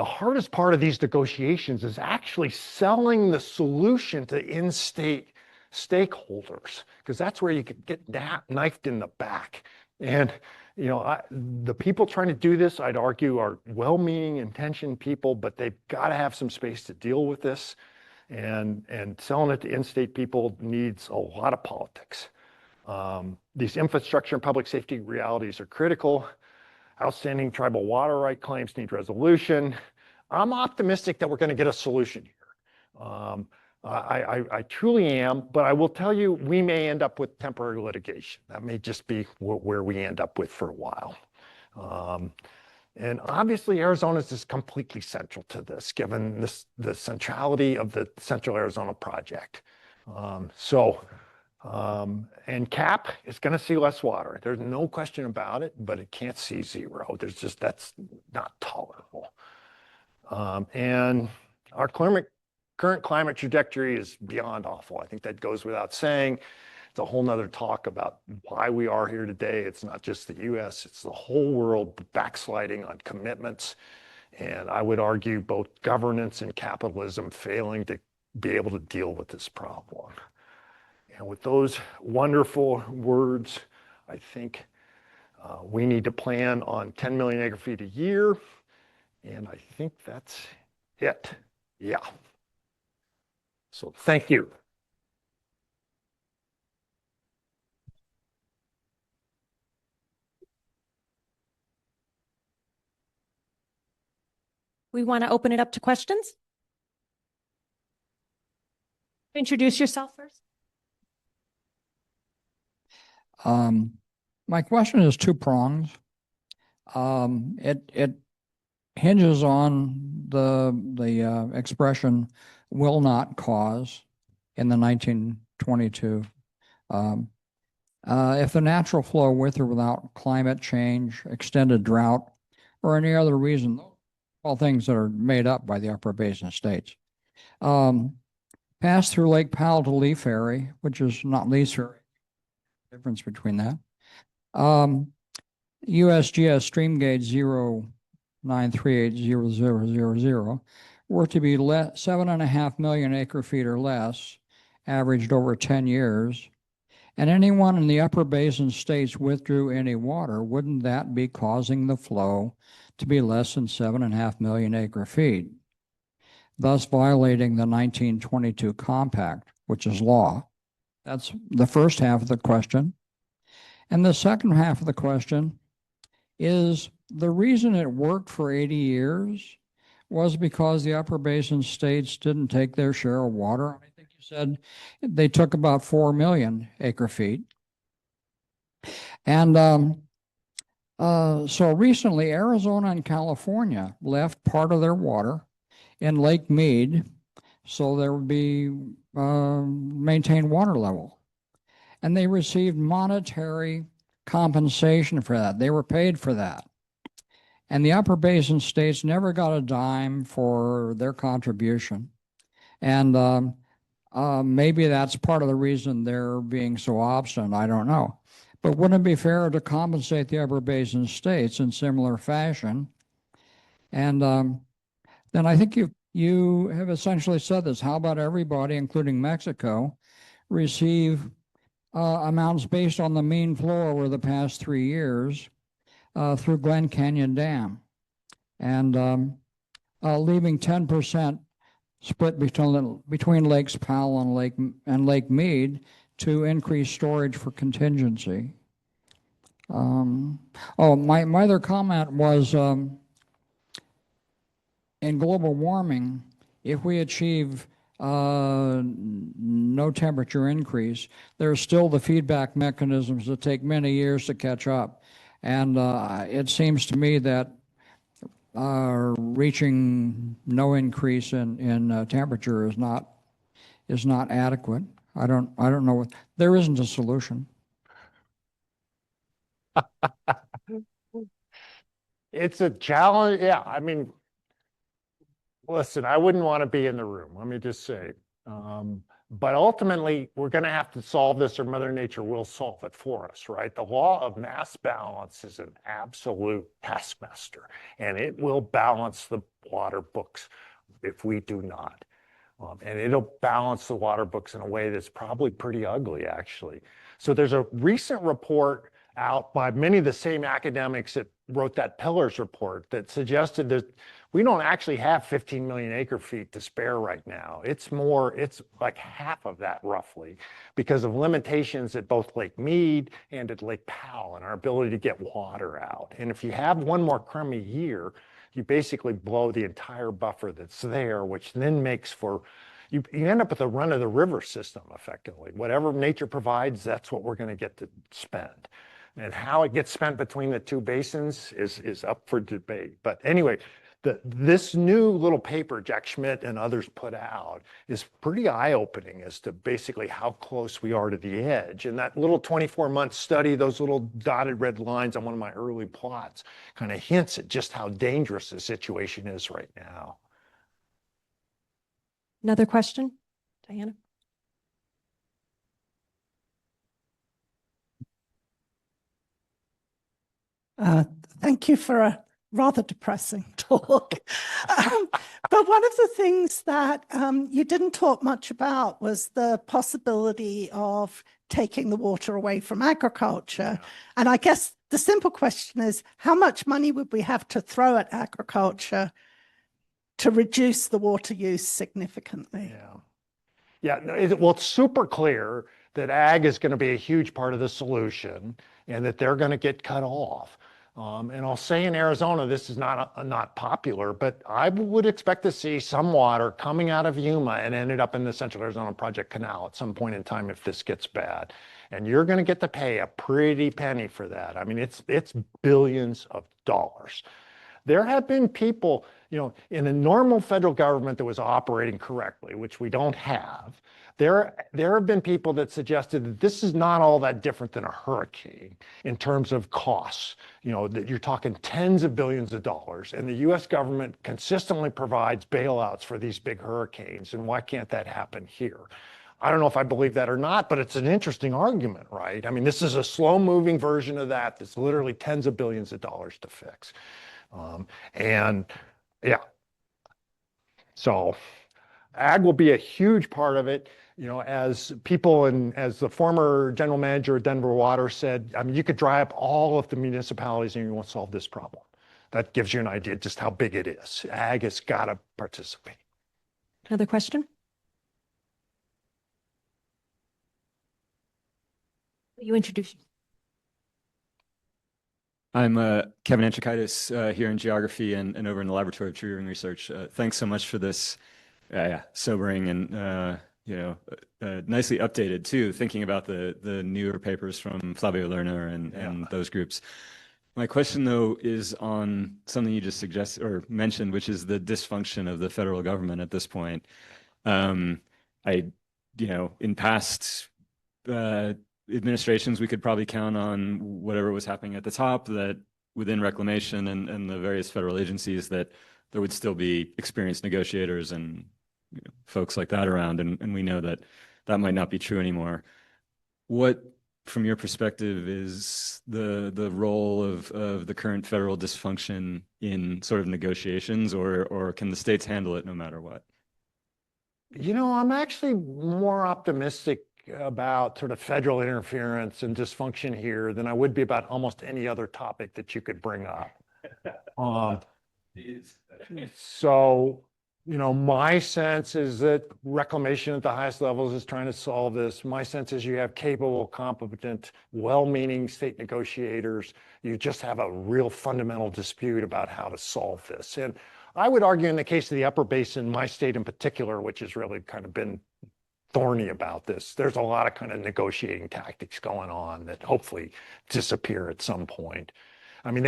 hardest part of these negotiations is actually selling the solution to in-state stakeholders, because that's where you could get knifed in the back. And the people trying to do this, I'd argue, are well-meaning, intentioned people, but they've got to have some space to deal with this. And selling it to in-state people needs a lot of politics. These infrastructure and public safety realities are critical. Outstanding tribal water right claims need resolution. I'm optimistic that we're going to get a solution here. I truly am, but I will tell you, we may end up with temporary litigation. That may just be where we end up with for a while. And obviously, Arizona is just completely central to this, given the centrality of the Central Arizona Project. And CAP is going to see less water. There's no question about it, but it can't see zero. That's not tolerable. And our current climate trajectory is beyond awful. I think that goes without saying. It's a whole nother talk about why we are here today. It's not just the US, it's the whole world backsliding on commitments. And I would argue both governance and capitalism failing to be able to deal with this problem. And with those wonderful words, I think we need to plan on 10 million acre feet a year. And I think that's it. Yeah. So thank you. we want to open it up to questions. Introduce yourself first. My question is two prongs. It hinges on the expression "will not cause" in the 1922. If the natural flow with or without climate change, extended drought, or any other reason, all things that are made up by the upper basin states, pass through Lake Powell to Leaf Ferry, which is not Leaf Ferry, difference between that. USGS stream gauge 0.9380000 were to be 7.5 million acre feet or less, averaged over 10 years, and anyone in the upper basin states withdrew any water, wouldn't that be causing the flow to be less than 7.5 million acre feet, thus violating the 1922 compact, which is law? That's the first half of the question. And the second half of the question is, the reason it worked for 80 years was because the upper basin states didn't take their share of water. I think you said they took about 4 million acre feet. And so recently, Arizona and California left part of their water in Lake Mead so there would be maintained water level. And they received monetary compensation for that. They were paid for that. And the upper basin states never got a dime for their contribution. And maybe that's part of the reason they're being so obstinate. I don't know. But wouldn't it be fair to compensate the upper basin states in similar fashion? And then I think you have essentially said this. How about everybody, including Mexico, receive amounts based on the mean flow over the past 3 years through Glen Canyon Dam, and leaving 10% split between Lakes Powell and Lake Mead to increase storage for contingency. My other comment was, in global warming, if we achieve no temperature increase, there's still the feedback mechanisms that take many years to catch up. And it seems to me that reaching no increase in temperature is not adequate. I don't know what, there isn't a solution. It's a challenge. Yeah, I mean, listen, I wouldn't want to be in the room, let me just say. But ultimately, we're going to have to solve this, or Mother Nature will solve it for us, right? The law of mass balance is an absolute taskmaster, and it will balance the water books if we do not. And it'll balance the water books in a way that's probably pretty ugly, actually. So there's a recent report out by many of the same academics that wrote that Pillars report that suggested that we don't actually have 15 million acre feet to spare right now. It's more, it's like half of that roughly, because of limitations at both Lake Mead and at Lake Powell and our ability to get water out. And if you have one more crummy year, you basically blow the entire buffer that's there, which then makes for, you end up with a run of the river system effectively. Whatever nature provides, that's what we're going to get to spend. And how it gets spent between the two basins is up for debate. But anyway, this new little paper Jack Schmidt and others put out is pretty eye-opening as to basically how close we are to the edge. And that little 24-month study, those little dotted red lines on one of my early plots, kind of hints at just how dangerous the situation is right now. Another question, Diana? Thank you for a rather depressing talk. But one of the things that you didn't talk much about was the possibility of taking the water away from agriculture. Yeah. And I guess the simple question is, how much money would we have to throw at agriculture to reduce the water use significantly? Yeah. Well, it's super clear that ag is going to be a huge part of the solution and that they're going to get cut off. And I'll say in Arizona, this is not popular, but I would expect to see some water coming out of Yuma and ended up in the Central Arizona Project Canal at some point in time if this gets bad. And you're going to get to pay a pretty penny for that. I mean, it's billions of dollars. There have been people, in a normal federal government that was operating correctly, which we don't have, there have been people that suggested that this is not all that different than a hurricane in terms of costs. That you're talking tens of billions of dollars, and the US government consistently provides bailouts for these big hurricanes, and why can't that happen here? I don't know if I believe that or not, but it's an interesting argument, right? I mean, this is a slow-moving version of that that's literally tens of billions of dollars to fix. And yeah, so ag will be a huge part of it. As people and as the former general manager of Denver Water said, I mean, you could dry up all of the municipalities and you won't solve this problem. That gives you an idea just how big it is. Ag has got to participate. Another question? Will you introduce? I'm Kevin Antrikaitis here in geography and over in the Laboratory of Tree Ring Research. Thanks so much for this sobering and nicely updated too, thinking about the newer papers from Flavio Lerner and those groups. My question though is on something you just suggested or mentioned, which is the dysfunction of the federal government at this point. In past administrations, we could probably count on whatever was happening at the top, that within reclamation and the various federal agencies, that there would still be experienced negotiators and folks like that around. And we know that that might not be true anymore. What, from your perspective, is the role of the current federal dysfunction in sort of negotiations, or can the states handle it no matter what? I'm actually more optimistic about sort of federal interference and dysfunction here than I would be about almost any other topic that you could bring up. So, my sense is that reclamation at the highest levels is trying to solve this. My sense is you have capable, competent, well-meaning state negotiators. You just have a real fundamental dispute about how to solve this. And I would argue in the case of the Upper Basin, my state in particular, which has really kind of been thorny about this, there's a lot of kind of negotiating tactics going on that hopefully disappear at some point. I mean,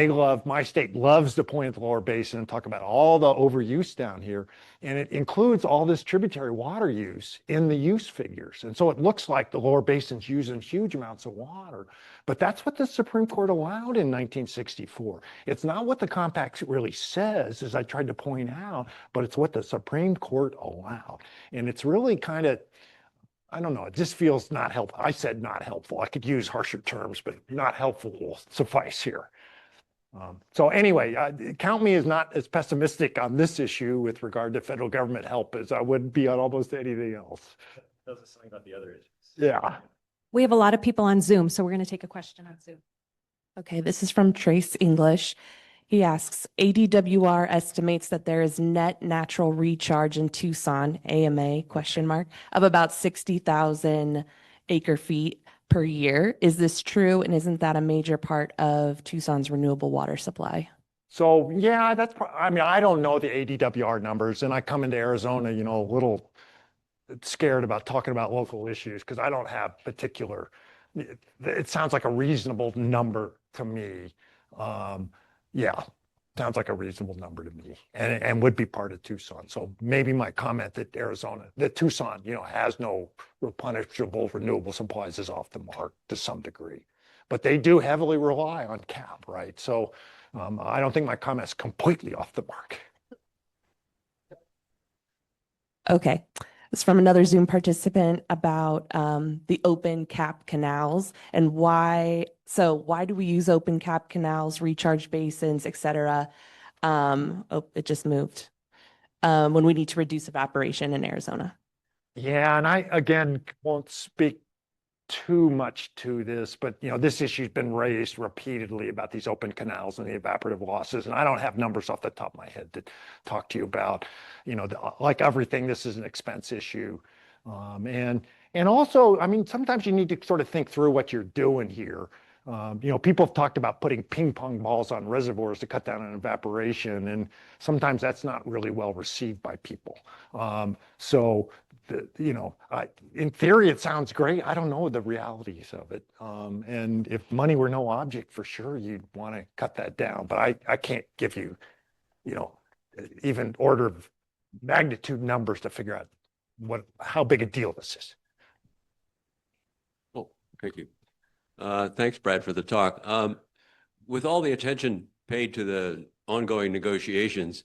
my state loves to point at the Lower Basin and talk about all the overuse down here. And it includes all this tributary water use in the use figures. And so it looks like the Lower Basin's using huge amounts of water. But that's what the Supreme Court allowed in 1964. It's not what the compact really says, as I tried to point out, but it's what the Supreme Court allowed. And it's really kind of, I don't know, it just feels not helpful. I said not helpful. I could use harsher terms, but not helpful will suffice here. So anyway, count me as not as pessimistic on this issue with regard to federal government help as I would be on almost anything else. Tells us something about the other issues. Yeah. We have a lot of people on Zoom, so we're going to take a question on Zoom. Okay, this is from Trace English. He asks, ADWR estimates that there is net natural recharge in Tucson, AMA, of about 60,000 acre feet per year. Is this true? And isn't that a major part of Tucson's renewable water supply? So yeah, I mean, I don't know the ADWR numbers, and I come into Arizona, a little scared about talking about local issues because I don't have it sounds like a reasonable number to me. Yeah, sounds like a reasonable number to me, and would be part of Tucson. So maybe my comment that Tucson, has no replenishable renewable supplies is off the mark to some degree, but they do heavily rely on CAP, right? So I don't think my comment is completely off the mark. Okay. It's from another Zoom participant about the open cap canals and why do we use open cap canals, recharge basins, et cetera? It just moved. When we need to reduce evaporation in Arizona. Yeah, and I, again, won't speak too much to this, but this issue's been raised repeatedly about these open canals and the evaporative losses, and I don't have numbers off the top of my head to talk to you about. Like everything, this is an expense issue, and also, I mean, sometimes you need to sort of think through what you're doing here. People have talked about putting ping pong balls on reservoirs to cut down on evaporation, and sometimes that's not really well received by people. In theory, it sounds great. I don't know the realities of it. And if money were no object, for sure, you'd want to cut that down. But I can't give you, even order of magnitude numbers to figure out how big a deal this is. Oh, thank you. Thanks, Brad, for the talk. With all the attention paid to the ongoing negotiations,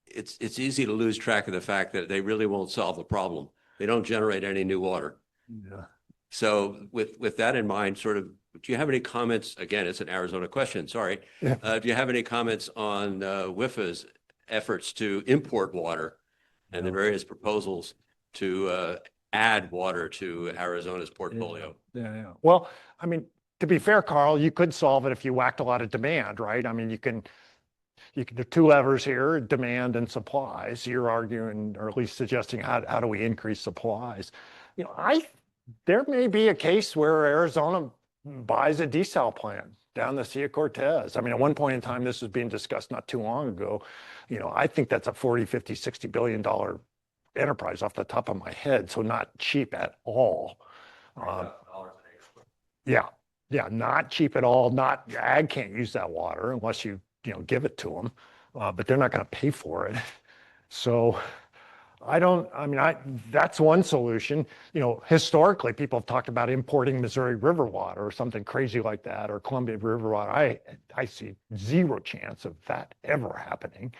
it's easy to lose track of the fact that they really won't solve the problem. They don't generate any new water. Yeah. So with that in mind, do you have any comments? Again, it's an Arizona question, sorry. Yeah. Do you have any comments on WIFA's efforts to import water and the various proposals to add water to Arizona's portfolio? Yeah. Well, I mean, to be fair, Carl, you could solve it if you whacked a lot of demand, right? I mean, you can, there are two levers here, demand and supplies. You're arguing, or at least suggesting, how do we increase supplies? There may be a case where Arizona buys a desal plant down the Sea of Cortez. I mean, at one point in time, this was being discussed not too long ago. I think that's a 40, 50, $60 billion enterprise off the top of my head. So not cheap at all. Yeah, not cheap at all. Ag can't use that water unless you give it to them, but they're not going to pay for it. So that's one solution. Historically, people have talked about importing Missouri River water or something crazy like that, or Columbia River water. I see zero chance of that ever happening,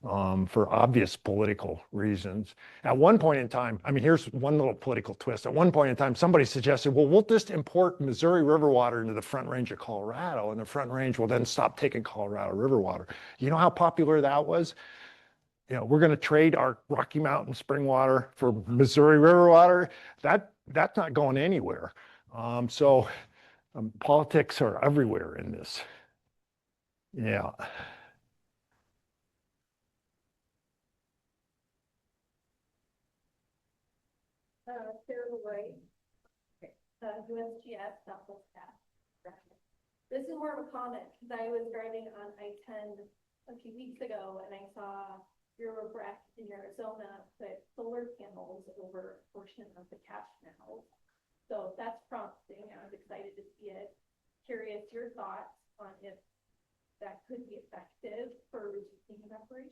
for obvious political reasons. At one point in time, here's one little political twist. At one point in time, somebody suggested, well, we'll just import Missouri River water into the Front Range of Colorado, and the Front Range will then stop taking Colorado River water. You know how popular that was? We're going to trade our Rocky Mountain spring water for Missouri River water. That's not going anywhere. Politics are everywhere in this. Yeah. USGS Southwest Path. This is more of a comment because I was driving on I-10 a few weeks ago and I saw Bureau of Rec in Arizona put solar panels over a portion of the cash panels. So that's promising. I was excited to see it. Curious your thoughts on if that could be effective for reducing evaporation.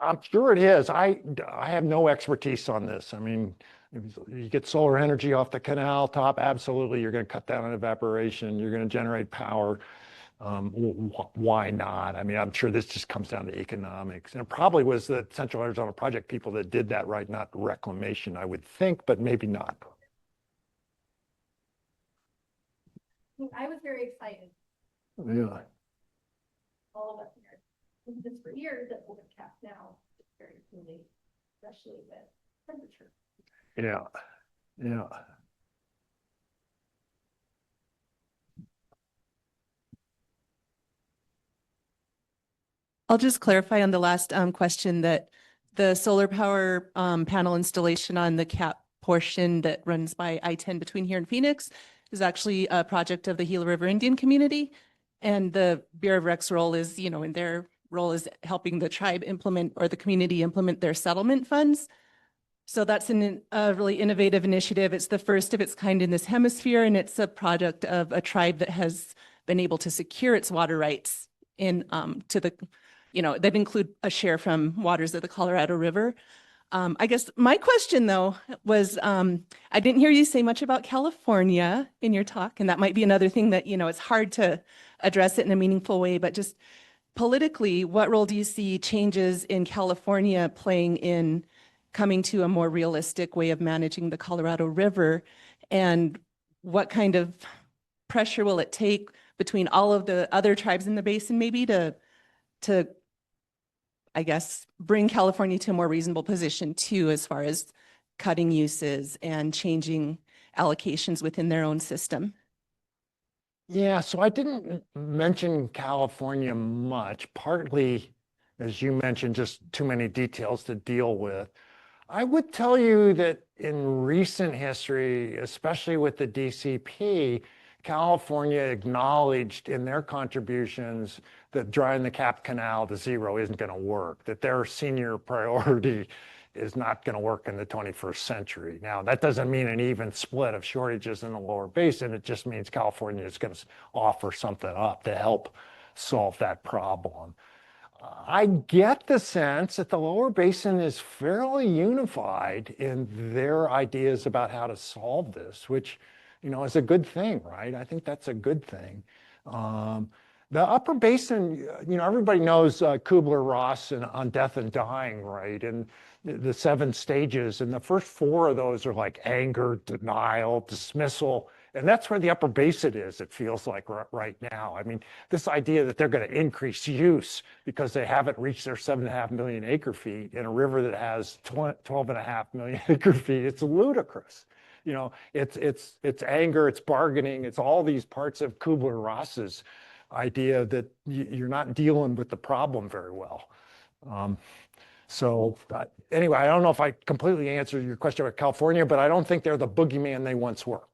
I'm sure it is. I have no expertise on this. I mean, if you get solar energy off the canal top, absolutely, you're going to cut down on evaporation. You're going to generate power. Why not? I mean, I'm sure this just comes down to economics. And it probably was the Central Arizona Project people that did that, right? Not reclamation, I would think, but maybe not. I was very excited. Yeah. All of us here. Just for years that will cap now, it's very cooling, especially with temperature. Yeah. I'll just clarify on the last question that the solar power panel installation on the cap portion that runs by I-10 between here and Phoenix is actually a project of the Gila River Indian community. And the Bureau of Rec's role is, in their role is helping the tribe implement, or the community implement, their settlement funds. So that's a really innovative initiative. It's the first of its kind in this hemisphere, and it's a product of a tribe that has been able to secure its water rights that include a share from waters of the Colorado River. I guess my question, though, was I didn't hear you say much about California in your talk, and that might be another thing that, it's hard to address it in a meaningful way, but just politically, what role do you see changes in California playing in coming to a more realistic way of managing the Colorado River? And what kind of pressure will it take between all of the other tribes in the basin maybe to I guess, bring California to a more reasonable position too, as far as cutting uses and changing allocations within their own system? Yeah, so I didn't mention California much, partly, as you mentioned, just too many details to deal with. I would tell you that in recent history, especially with the DCP, California acknowledged in their contributions that drying the Cap Canal to zero isn't going to work, that their senior priority is not going to work in the 21st century. Now, that doesn't mean an even split of shortages in the lower basin. It just means California is going to offer something up to help solve that problem. I get the sense that the lower basin is fairly unified in their ideas about how to solve this, which, is a good thing, right? I think that's a good thing. The upper basin, everybody knows Kubler-Ross on death and dying, right? And the 7 stages, and the first 4 of those are like anger, denial, dismissal, and that's where the upper basin is, it feels like right now. I mean, this idea that they're going to increase use because they haven't reached their 7.5 million acre feet in a river that has 12.5 million acre feet, it's ludicrous. It's anger, it's bargaining, it's all these parts of Kubler-Ross's idea that you're not dealing with the problem very well. Anyway, I don't know if I completely answered your question about California, but I don't think they're the boogeyman they once were.